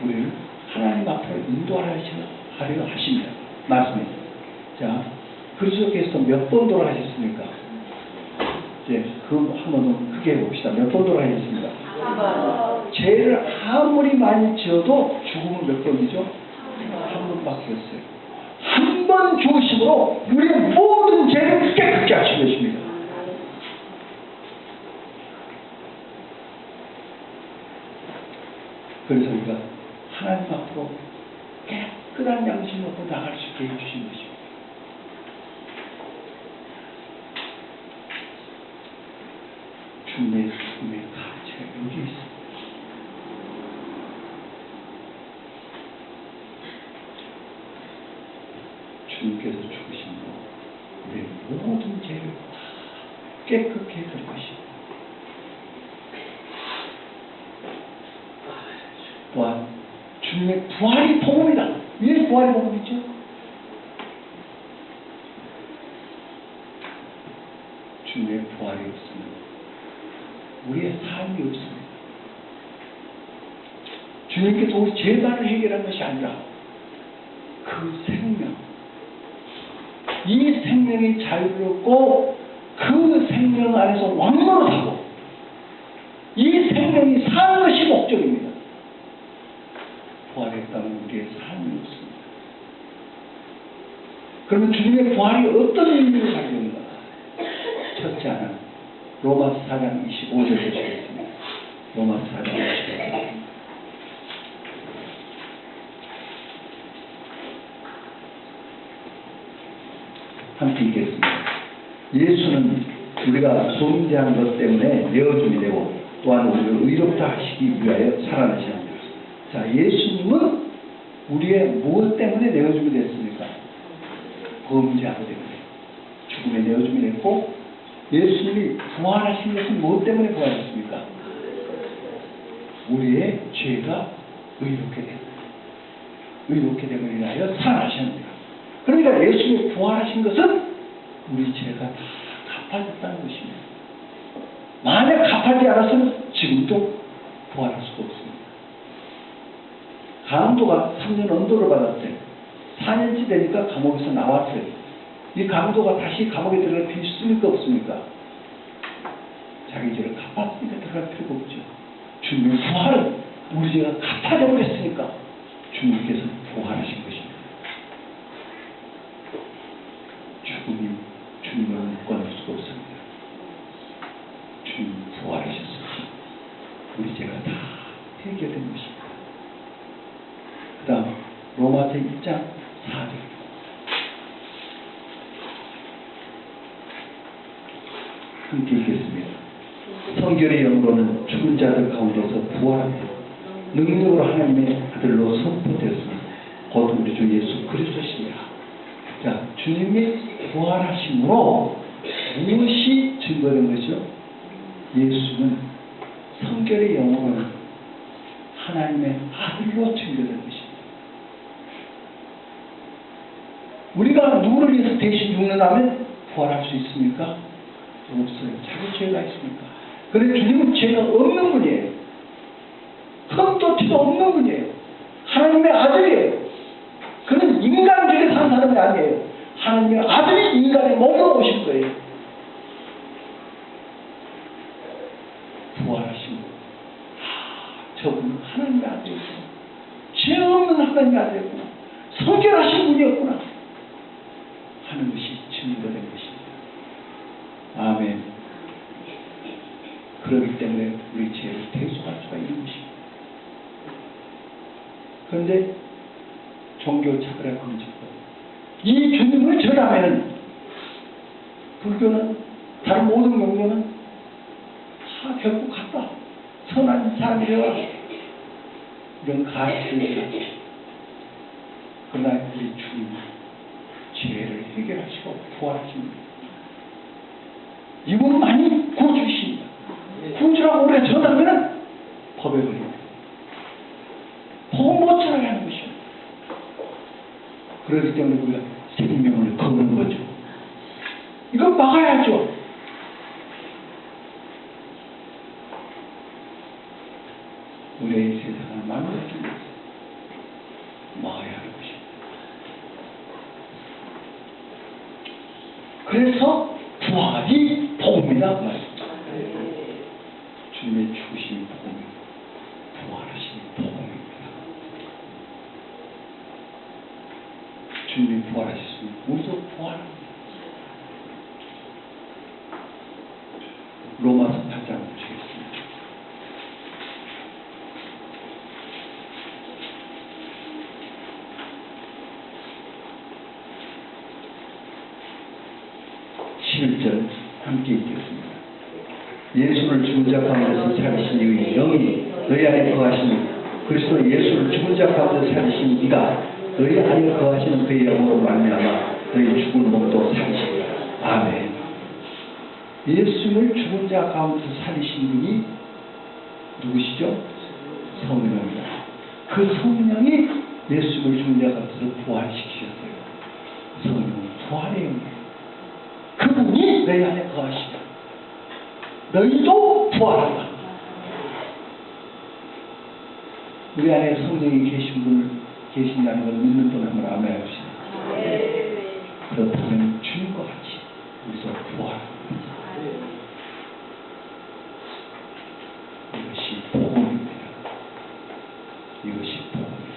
우리를 하나님 앞으로 인도하려 하십니다. 말씀입니다. 자, 그리스도께서 몇 번 돌아가셨습니까? 이제 그 한 번 크게 해봅시다. 몇 번 돌아가셨습니까? 한 번. 죄를 아무리 많이 지어도 죽음은 몇 번이죠? 한 번밖에 없어요. 한 번 죽으심으로 우리의 모든 죄를 깨끗게 하신 것입니다. 그래서 우리가 하나님 앞으로 깨끗한 양심으로 나갈 수 있게 해주신 것입니다. 주님의 죽음의 가치가 여기 있습니다. 주님께서 죽으심으로 우리의 모든 죄를 깨끗게 해줄 것입니다. 또한 주님의 부활이 복음이다. 왜 부활이 복음이죠? 주님의 부활이 없으면 우리의 삶이 없습니다. 주님께서 우리 죄만을 해결한 것이 아니라 그 생명, 이 생명이 자유를 얻고 그 생명 안에서 왕노릇하고 이 생명이 사는 것이 목적입니다. 부활했다면 우리의 삶이 없습니다. 그러면 주님의 부활이 어떤 의미를 가지고 있는가? 첫째 하나는 로마서 4장 25절 보시겠습니다. 로마서 4장 25절. 함께 읽겠습니다. 예수는 우리가 존재한 것 때문에 내어줌이 되고 또한 우리를 의롭다 하시기 위하여 살아나셨습니다. 자, 예수님은 우리의 무엇 때문에 내어줌이 됐습니까? 범죄함 때문에 죽음에 내어줌이 됐고, 예수님이 부활하신 것은 무엇 때문에 부활했습니까? 우리의 죄가 의롭게 됨을 인하여 살아나셨습니다. 그러니까 예수님이 부활하신 것은 우리 죄가 다 갚아졌다는 것입니다. 만약 갚아지지 않았으면 지금도 부활할 수가 없습니다. 강도가 3년 언도를 받았어요. 4년치 되니까 감옥에서 나왔어요. 이 강도가 다시 감옥에 들어갈 필요 있습니까? 없습니까? 자기 죄를 갚았으니까 들어갈 필요가 없죠. 주님의 부활은 우리 죄가 갚아져 버렸으니까 주님께서 부활하신 것입니다. 죽음이 주님을 묶어낼 수가 없습니다. 주님 부활하셨습니다. 우리 죄가 다 해결된 것입니다. 그 다음 로마서 1장 4절. 함께 읽겠습니다. 성결의 영광은 죽은 자들 가운데서 부활하며 능력으로 하나님의 아들로 선포되었습니다. 곧 우리 주 예수 그리스도시니라. 자, 주님이 부활하심으로 무엇이 증거된 것이죠? 예수는 성결의 영혼을 하나님의 아들로 증거된 것입니다. 우리가 누구를 위해서 대신 죽는다면 부활할 수 있습니까? 없어요. 자기 죄가 있습니까? 그런데 주님은 죄가 없는 분이에요. 흠도 티도 없는 분이에요. 하나님의 아들이에요. 그는 인간적인 산 사람이 아니에요. 하나님의 아들이 인간의 몸으로 오신 거예요. 부활하신 분. 저분은 하나님의 아들이었구나. 죄 없는 하나님의 아들이었구나. 성결하신 분이었구나 하는 것이 증거된 것입니다. 아멘. 그렇기 때문에 우리 죄를 대속하시고 그런데 종교 차별화 금지법. 이 주님을 전하면 불교는 다른 모든 종교는 다 결국 같다. 선한 사람이라 이런 가르침이다. 그러나 우리 주님은 죄를 해결하시고 부활하십니다. 이분만이 구주이십니다. 구주라고 우리가 전하면 법에 걸립니다. 법 못 전하게 하는 것입니다. 그렇기 때문에 우리가 생명을 거는 거죠. 이건 막아야죠. 우리의 세상을 만들어주기 위해서 막아야 하는 것입니다. 그래서 부활이 복음이다 그 말입니다. 주님의 죽으신 복음이 부활하신 복음입니다. 주님이 부활하셨으면 우리도 부활합니다. 로마서 8장 보시겠습니다. (11절) 함께 읽겠습니다. 예수를 죽은 자 가운데서 살리신 이의 영이 너희 안에 거하시니 그리스도 예수를 죽은 자 가운데서 살리신 이가 너희 안에 거하시는 그의 영으로 말미암아 너희 죽은 몸도 살리시리라. 아멘. 예수를 죽은 자 가운데서 살리신 분이 누구시죠? 성령입니다. 그 성령이 예수를 죽은 자 가운데서 부활시키셨어요. 성령은 부활의 영이에요. 그분이 너희 안에 거하시다. 너희도 부활한다. 우리 안에 성령이 계신다는 걸 믿는 분 한번 아멘 합시다. 그렇다면 주님과 같이 우리도 부활합니다. 이것이 복음입니다. 이것이 복음입니다.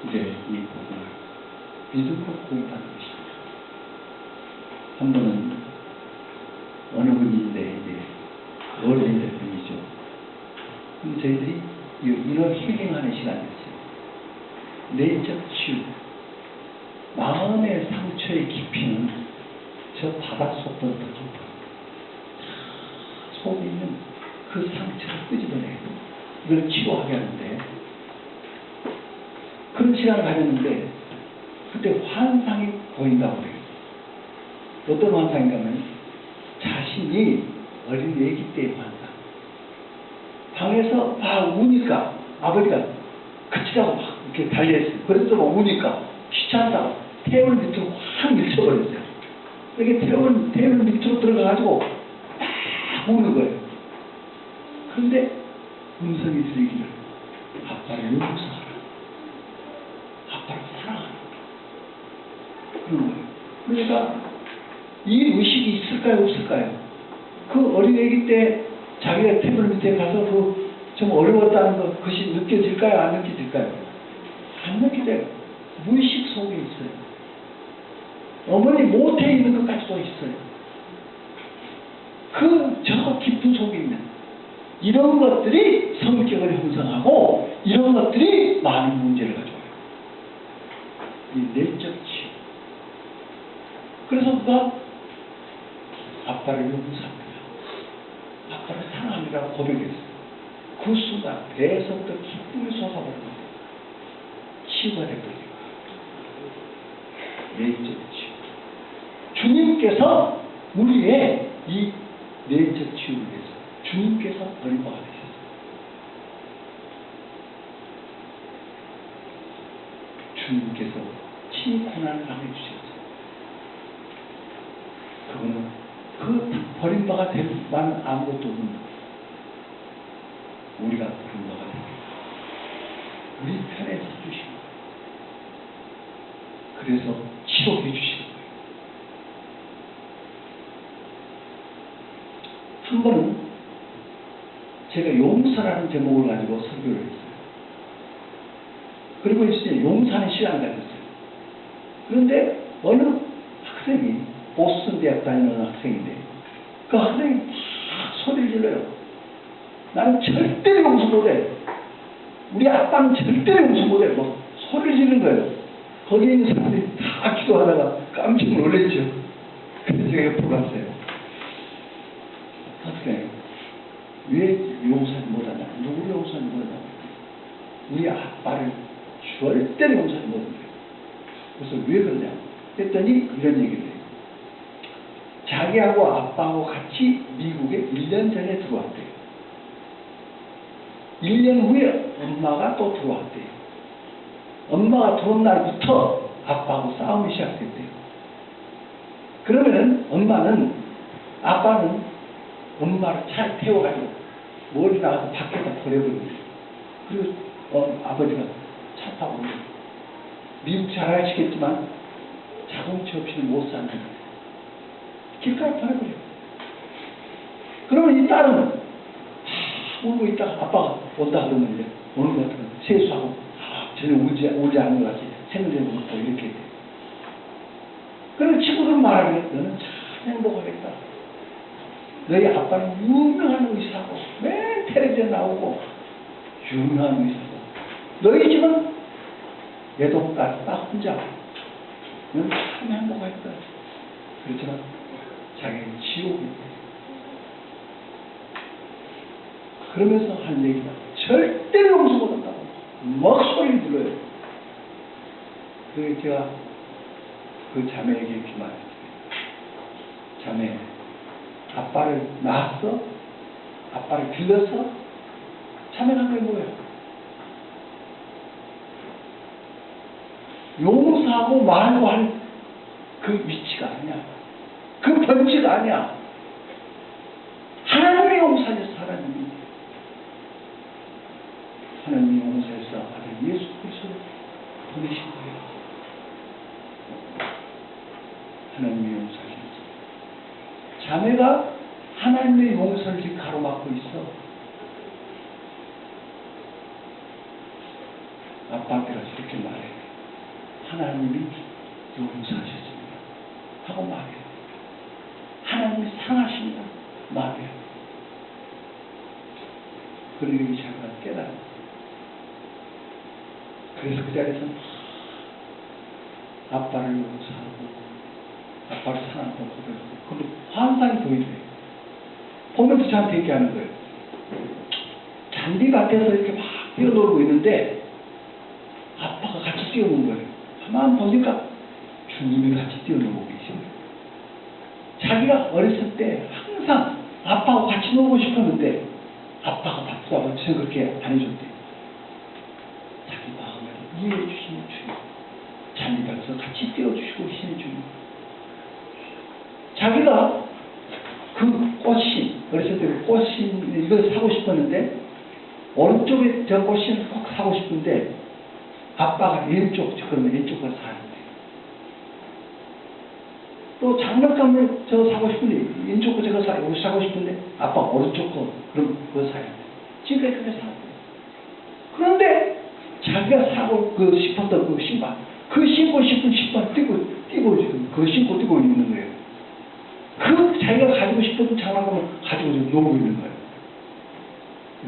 이제 이 복음을 믿음으로 고백하는 것입니다. 한 번은 어느 분인데 이제 어린이들 분이죠. 그럼 저희들이 이너 힐링하는 시간이었어요. 내적 치유. 마음의 상처의 깊이는 저 바닷속보다 더 깊어요. 속에 있는 그 상처를 끄집어내요. 이걸 치유하게 하는데 그런 시간을 가졌는데 그때 환상이 보인다고 해요. 어떤 환상인가 하면 자신이 어린 애기 때의 환상. 방에서 막 우니까 아버지가 그치라고 막 이렇게 달려있어요. 그래서 막 우니까 귀찮다고 테이블 밑으로 확 밀쳐버렸어요. 이렇게 테이블 밑으로 들어가가지고 막 우는 거예요. 그런데 음성이 들리기를 아빠를 용서하라. 아빠를 사랑하라. 그런 거예요. 그러니까 이 의식이 있을까요? 없을까요? 그 어린애기 때 자기가 테이블 밑에 가서 그 좀 어려웠다는 것이 느껴질까요? 안 느껴질까요? 안 느껴져요. 무의식 속에 있어요. 어머니 못해 있는 것까지도 있어요. 저 깊은 속에 있는 이런 것들이 성격을 형성하고 이런 것들이 많은 문제를 가져와요. 이 내적 치유. 그래서 그가 아빠를 용서합니다. 아빠를 사랑합니다라고 고백했어요. 그 순간 배에서부터 기쁨이 솟아버립니다. 치유가 되버립니다. 내적 치유. 주님께서 우리의 이 내적 치유를 위해서 주님께서 얼마가 되셨어요. 주님께서 친히 고난을 당해주셨어요. 그거는 그 버림바가 될 만한 아무것도 없는 거예요. 우리가 버림바가 됩니다. 우리 편에 서주신 거예요. 그래서 치료해 주신 거예요. 한 번은 제가 용서라는 제목을 가지고 설교를 했어요. 그리고 이제 용서하는 시간을 가졌어요. 그런데 어느 학생이 보스턴 대학 다니는 학생인데 그 학생이 막 소리를 질러요. 나는 절대로 용서 못해. 우리 아빠는 절대로 용서 못해. 뭐 소리 지르는 거예요. 거기 있는 사람들이 다 기도하다가 깜짝 놀랐죠. 그래서 제가 옆으로 갔어요. 어떻게 해요? 왜 용서를 못하냐? 누구를 용서를 못하냐? 우리 아빠를 절대로 용서를 못한대요. 그래서 왜 그러냐? 했더니 이런 얘기를 해요. 자기하고 아빠하고 같이 미국에 1년 전에 들어왔대요. 1년 후에 엄마가 또 들어왔대요. 엄마가 들어온 날부터 아빠하고 싸움이 시작됐대요. 그러면은 아빠는 엄마를 차에 태워가지고 멀리 나가서 밖에다 버려버립니다. 그리고 아버지가 차 타고 옵니다. 미국 잘 아시겠지만 자동차 없이는 못 사는 거예요. 길가에 버려버려요. 그러면 이 딸은 울고 있다가 아빠가 온다 그러면 이제 오는 것 같으면 세수하고 전혀 울지 않는 것 같이 생각해 보고 이렇게 돼. 그리고 친구들은 말하면 너는 참 행복하겠다. 너희 아빠는 유명한 의사고 맨 텔레비전 나오고 유명한 의사고 너희 집은 외동딸 딱 혼자 너는 참 행복하겠다. 그렇지만 자기는 지옥이 있대. 그러면서 한 얘기가 절대로 용서 못한다고 막 소리를 들어요. 그래서 제가 그 자매에게 이렇게 말했어요. 자매, 아빠를 낳았어? 아빠를 길러서? 자매가 그게 뭐예요? 용서하고 말고 할 그 위치가 아니야. 그 번지가 아니야. 하나님이 용서하셔서 하나님이 용서해서 아들 예수 그리스도를 보내신 거예요. 하나님이 용서하셨어. 자매가 하나님의 용서를 지금 가로막고 있어. 아빠한테 가서 이렇게 말해. 하나님이 용서하셨습니다. 하고 말해. 하나님이 상하십니다. 말해. 그러니 자기가 깨달아. 그래서 그 자리에서 아빠를 용서하고 아빠를 사랑하고 고백하고 근데 환상이 보이더래요. 보면서 저한테 얘기하는 거예요. 잔디밭에서 이렇게 막 뛰어놀고 있는데 아빠가 같이 뛰어노는 거예요. 가만 보니까 주님이 같이 뛰어놀고 계시네요. 자기가 어렸을 때 항상 아빠하고 같이 놀고 싶었는데 아빠가 바쁘다고 저는 그렇게 안 해줬대요. 자기 마음을 이해해 주시는 주님, 잔디밭에서 같이 뛰어주시고 계시는 주님. 자기가 그 꽃이 어렸을 때 꽃이 이걸 사고 싶었는데 오른쪽에 저 꽃을 꼭 사고 싶은데 아빠가 왼쪽 그러면 왼쪽 걸 사는데 또 장난감을 저 사고 싶은데 왼쪽 거 저거 사고 싶은데 아빠 오른쪽 거 그럼 그거 사야 돼. 지금까지 그렇게 사고 그런데 자기가 사고 싶었던 그 신발 그 신고 싶은 신발 뛰고 지금 그 신고 뛰고 있는 거예요. 그 자기가 가지고 싶은 장난감을 가지고 놀고 있는 거예요.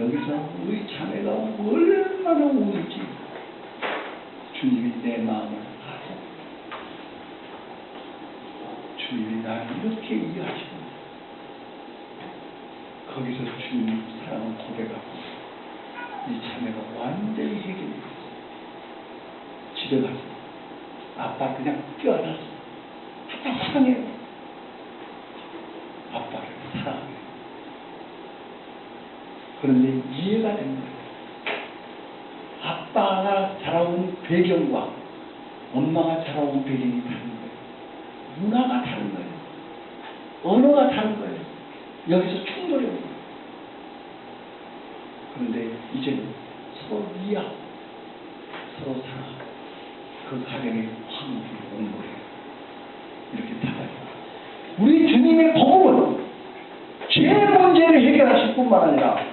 여기서 우리 자매가 얼마나 우는지 주님이 내 마음을 아세요. 주님이 나를 이렇게 이해하시고 거기서 주님 사랑을 고백하고 이 자매가 완전히 해결됐어요. 집에 가서 아빠 그냥 껴안았어. 아빠 사랑해요. 아빠를 사랑해요. 그런데 이해가 된 거예요. 아빠가 자라온 배경과 엄마가 자라온 배경이 다른 거예요. 문화가 다른 거예요. 언어가 다른 거예요. 여기서 충돌이 오는 거예요. 그런데 이제는 서로 이해하고 서로 사랑하고 그 가정의 화목이 오는 거예요. 이렇게 다가요. 우리 주님의 복음은 죄 문제를 해결하실 뿐만 아니라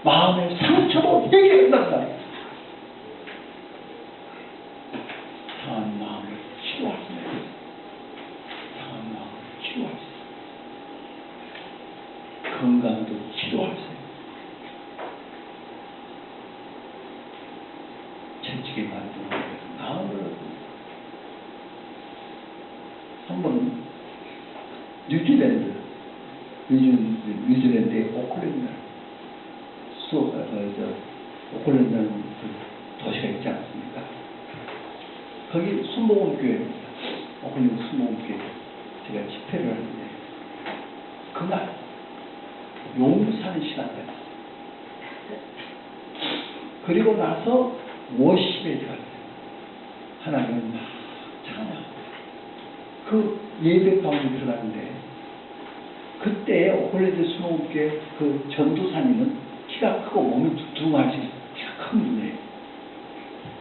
마음의 상처도 해결한다. 상한 마음을 치료할 수 있어요. 상한 마음을 치료할 수 있어요. 건강도 치료할 수 있어요. 채찍에 만드는 거예요. 나무를 한번 뉴질랜드의 오클랜드 오클랜드라는 그 도시가 있지 않습니까? 거기 순복음교회입니다. 오클랜드 순복음교회 제가 집회를 하는데 그날 용사는 시간이 됐어요. 그리고 나서 워십에 들어갔어요. 하나님을 막 찬양하고 그 예배 가운데 들어갔는데 그때 오클랜드 순복음교회 그 전도사님은 키가 크고 몸이 두툼하시 키가 큰 분이에요.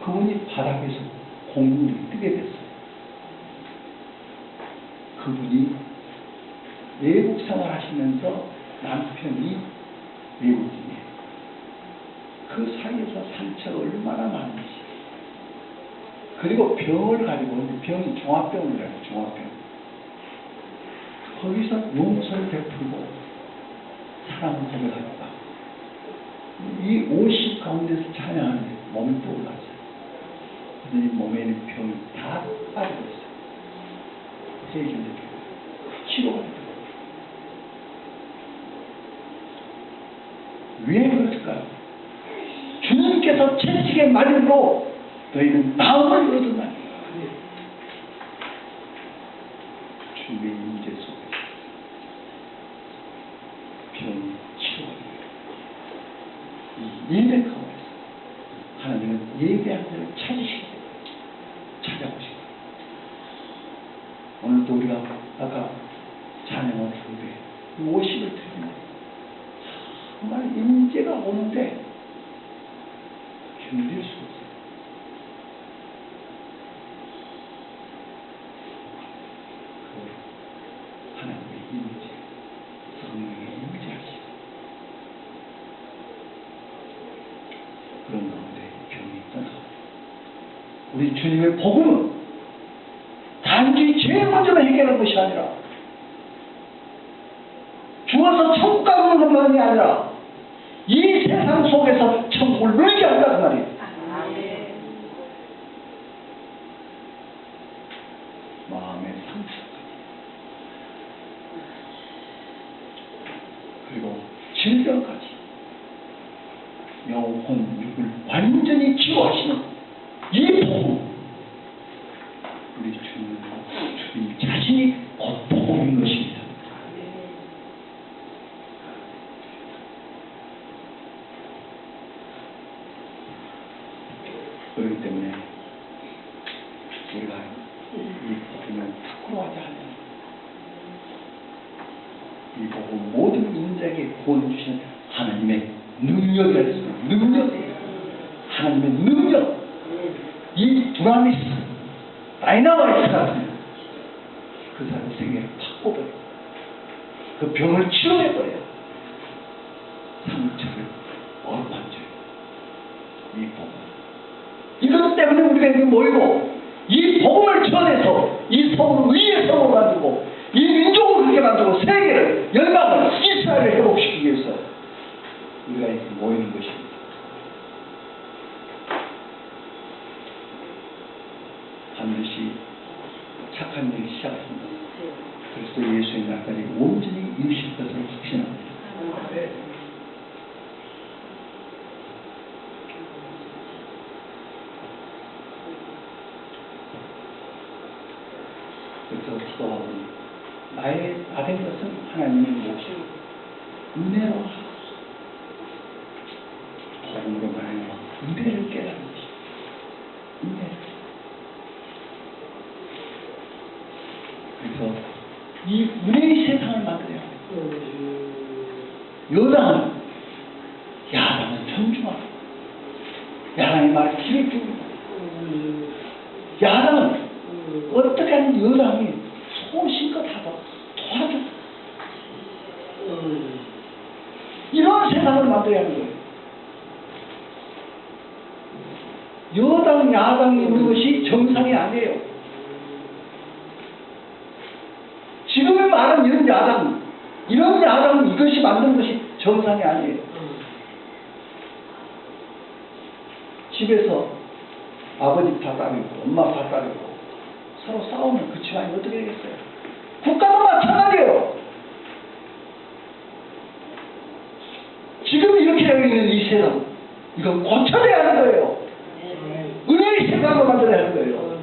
그분이 바닥에서 공중을 뜨게 됐어요. 그분이 외국 생활 하시면서 남편이 외국인이에요. 그 사이에서 상처가 얼마나 많은지. 그리고 병을 가지고 병이 종합병이라고 종합병. 거기서 용서를 베풀고 사랑을 고백하니까 이 50 가운데서 찬양하는데 몸이 또 올랐어요. 그랬더니 몸에 있는 병이 다 빠지고 있어요. 해결되고 치료가 되고. 왜 그럴까요? 주님께서 채찍의 말로 너희는 나음을 얻으나 주님의 임재 속에 병이 치료가 이 예배 가운데서 하나님은 예배한 자를 찾으시고 찾아보시고 오늘도 우리가 아까 찬양을 부르되 50을 드리면 정말 임재가 오는데 견딜 수 없어요. 그 하나님의 임재, 성령의 임재하시고 그런 가운데 병이 떠나고 우리 주님의 복음은 단지 제일 먼저만 해결하는 것이 아니라 죽어서 천국 가는 것만이 아니라 이 세상 속에서 천국을 누리게 한다 그 말이에요. 마음의 상처까지 그리고 질병까지 영혼 육을 완전히 치유하시는 이 복음 우리 주님 자신이 곧 복음인 것입니다. 그렇기 때문에 우리가 이 복음을 부끄러워하지 않는 이 복음 모든 인자에게 구원 주시는 하나님의 능력이라 했습니다. 능력, 하나님의 능력, 이 두라미스, 다이나마이트 같은 그 사람 생애를 바꿔버려요. 그 병을 치료해버려요. 상처를 어루만져요. 이 복음. 이것 때문에 우리가 여기 모이고 이 복음을 전해서 이 성을 위의 성을 만들고 이 민족을 그렇게 만들고 세계를 열방을 이스라엘을 회복시키기 위해서 우리가 이렇게 모이는 것입니다. 반드시 착한 일이 시작합니다. 그리스도 예수의 날까지 온전히 이루실 것을 확신합니다. 그래서 기도하고 나의 받은 것은 하나님의 몫이고 은혜로 복음으로 말하여 은혜를 깨닫는 것이 은혜를. 그래서 이 은혜의 세상을 만들어야 합니다. 여당은 야당은 존중하고 야당의 말을 귀에 끼우고 야당은 어떻게 하는 여당이 소신껏 하고 도와줘. 이런 세상을 만들어야 하는 거예요. 여당, 야당이 있는 것이 정상이 아니에요. 지금 말하는 이런 야당, 이것이 만든 것이 정상이 아니에요. 집에서 아버지 탓따르고 엄마 탓따르고 서로 싸우면 그 집안이 어떻게 되겠어요? 국가도 마찬가지예요. 지금 이렇게 되어 있는 이 세상, 이건 고쳐야 하는 거예요. 은혜의 세상으로 만들어야 하는 거예요.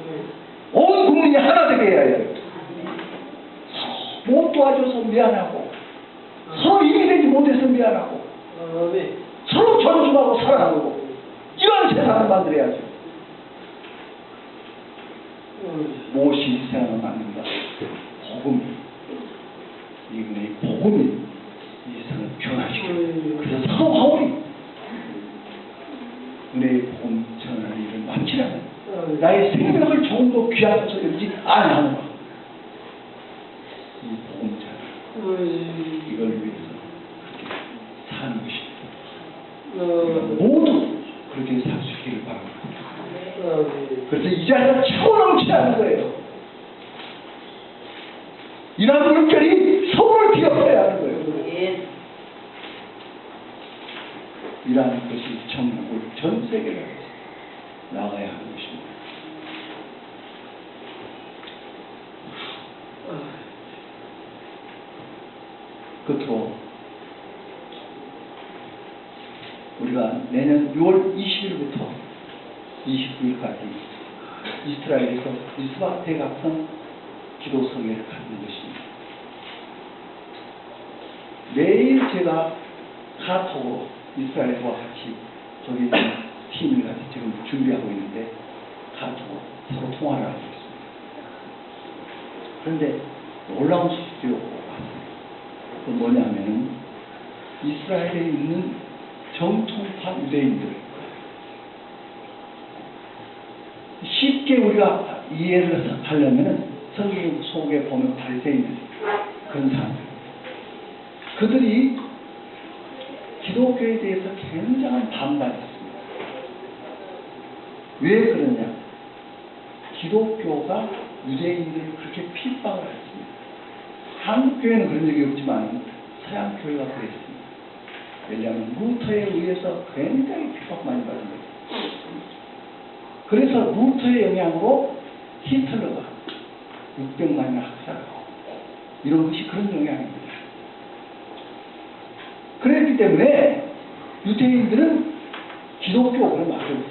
온 국민이 하나 되게 해야 해요. 못 도와줘서 미안하고, 서로 이익이 되지 못해서 미안하고, 서로 존중하고 사랑하고, 이런 세상을 만들어야죠. 무엇이 이 세상을 만든다? 복음이. 이분의 복음이 이 세상을 변화시켜요. 그래서 사도 바울이 은혜의 복음 전하는 일을 마치라면 나의 생명을 조금 더 귀한 것으로 여기지 아니하는 것. 이 복음 전하 이걸 위해서 그렇게 사는 것입니다. 모두 그렇게 살 수 있기를 바랍니다. 그래서 이 자리가 차고 넘치는 거예요. 이런 물결이 서울을 뒤엎어야 하는 거예요. 이러한 것이 전국을 전 세계를 나가야 하는 것입니다. 끝으로 우리가 내년 6월 20일부터 29일까지 이스라엘에서 미스바 대각성 기도성회를 갖는 것입니다. 매일 제가 카톡으로 이스라엘과 같이 저기 있는 팀을 같이 지금 준비하고 있는데 카톡으로 서로 통화를 하고 있습니다. 그런데 놀라운 소식이 오고 왔어요. 그 뭐냐면은 이스라엘에 있는 정통파 유대인들 쉽게 우리가 이해를 하려면은 성경 속에 보면 바리새인들 그런 사람들 그들이 기독교에 대해서 굉장한 반발이 있습니다. 왜 그러냐? 기독교가 유대인들을 그렇게 핍박을 했습니다. 한국 교회는 그런 적이 없지만 서양 교회가 그랬습니다. 왜냐하면 루터에 의해서 굉장히 핍박 많이 받은 거예요. 그래서 루터의 영향으로 히틀러가 600만을 학살하고 이런 것이 그런 영향입니다. 그랬기 때문에 유대인들은 기독교를 말을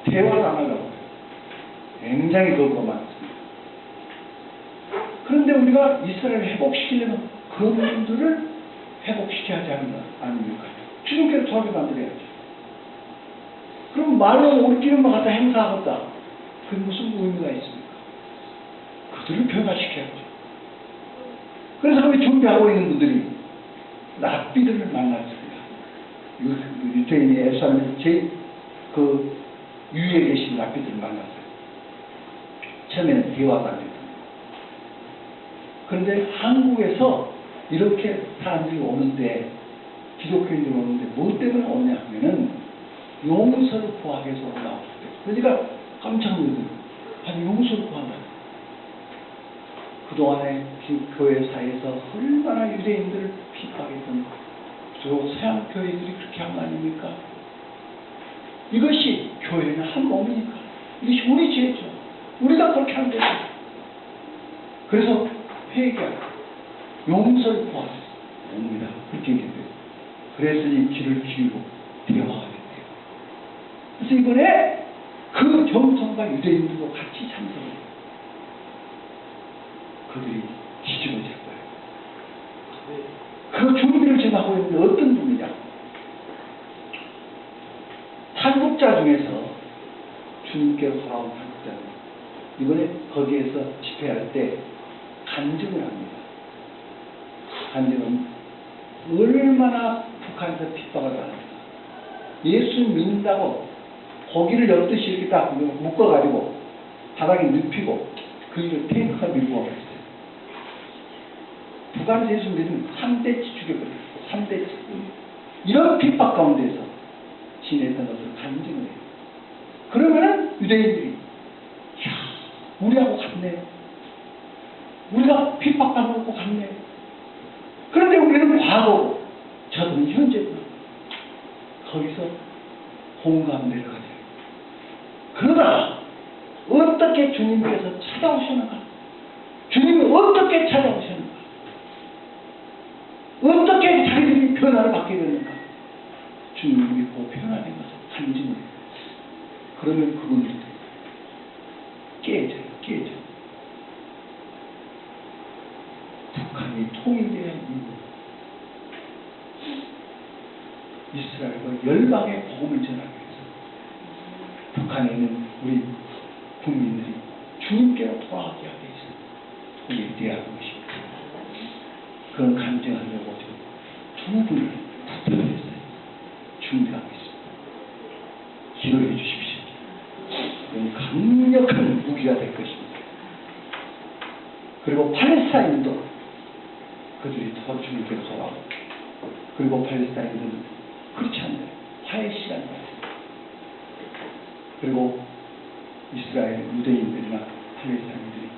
대화를 안 하려고 굉장히 거부가 많습니다. 그런데 우리가 이스라엘을 회복시키려면 그런 분들을 회복시켜야 하지 않습니까? 주님께서 도와줘 만들어야지. 그럼 말로 우리끼리만 갖다 행사하겠다. 그게 무슨 의미가 있습니까? 그들을 변화시켜야죠. 그래서 우리 준비하고 있는 분들이 랍비들을 만났습니다. 유대인이 에르사렘에서 제일 그 위에 계신 랍비들을 만났어요. 처음에는 대화가 안 됐습니다. 그런데 한국에서 이렇게 사람들이 오는데 기독교인들이 오는데 뭐 때문에 오냐 하면은 용서를 구하기 위해서 올라왔을 때 그러니까 깜짝 놀랐어요. 아니 용서를 구한다. 그동안에 교회사에서 얼마나 유대인들을 핍박했던 저 서양 교회들이 그렇게 한 거 아닙니까? 이것이 교회는 한 몸이니까 이것이 우리 죄죠. 우리가 그렇게 하면 되죠. 그래서 회개하고 용서를 구하셨습니다. 그렇게 얘기했어요. 그래서 이 길을 기울고 대화가 됐대요. 그래서 이번에 그 정성과 유대인들도 같이 참석해요. 그들이 뒤집어질 거예요. 그 준비를 지금 하고 있는데 어떤 분이냐? 탈북자 중에서 주님께로 돌아온 탈북자들 이번에 거기에서 집회할 때 간증을 합니다. 간증은 얼마나 북한에서 핍박을 받았나. 예수 믿는다고 고기를 엿듯이 이렇게 딱 묶어가지고 바닥에 눕히고 그 일을 탱크가 밀고 와버렸어요. 북한에서 예수 믿으면 3대치 죽여버렸어요. 3대치. 이런 핍박 가운데서 지냈던 것을 간증을 해요. 그러면은 유대인들이 이야 우리하고 같네. 우리가 핍박받는 것과 같네. 그런데 우리는 과거고 저들은 현재구나. 거기서 공감 내려가죠. 그러다가 어떻게 주님께서 찾아오시는가? 주님이 어떻게 찾아오시는가? 어떻게 자기들이 변화를 받게 되는가? 주님을 믿고 변화된 것을 간증을 해요. 그러면 그분들도 깨져요. 북한이 통일된 이후 이스라엘과 열방의 복음을 전하기 위해서 북한에 있는 우리 국민들이 주님께로 돌아가게 하기 위해서 통일되어야 하는 것입니다. 그런 간증하려고 지금 두 분을 부탁했어요. 준비하고 있습니다. 기도해 주십시오. 이건 강력한 무기가 될 것입니다. 그리고 팔레스타인도 그들이 더 주님께로 돌아오고, 그리고 팔레스타인들은 그렇지 않나요? 화해 시간이 왔습니다. 그리고 이스라엘 유대인들이나 팔레스타인들이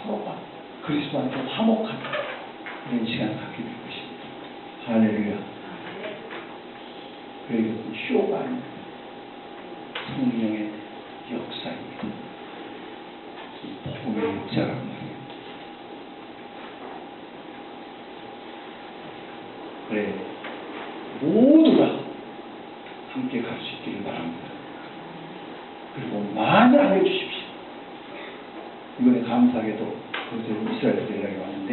서로가 그리스도한테 화목하는 그런 시간을 갖게 될 것입니다. 할렐루야. 그래서 이것은 쇼가 아닙니다. 성령의 역사입니다. 복음의 역사라고 말해요. 그래, 모두가 함께 갈 수 있기를 바랍니다. 그리고 많이 알려주십시오. 이번에 감사하게도 그것을 이스라엘에서 연락이 왔는데,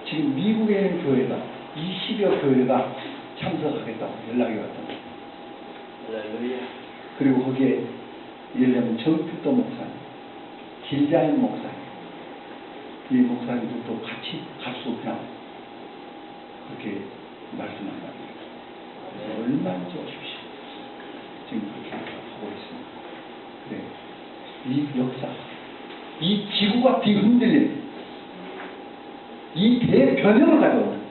지금 미국에 있는 교회가 20여 교회가 참석하겠다고 연락이 왔답니다. 그리고 거기에 예를 들면 정필도 목사님, 길자인 목사님, 이 목사님들도 같이 갈 수 없냐고 그렇게 말씀한답니다. 그래서 얼마든지 오십시오. 지금 그렇게 하고 있습니다. 그래, 이 역사, 이 지구가 뒤흔들린 이 대변형을 가져오는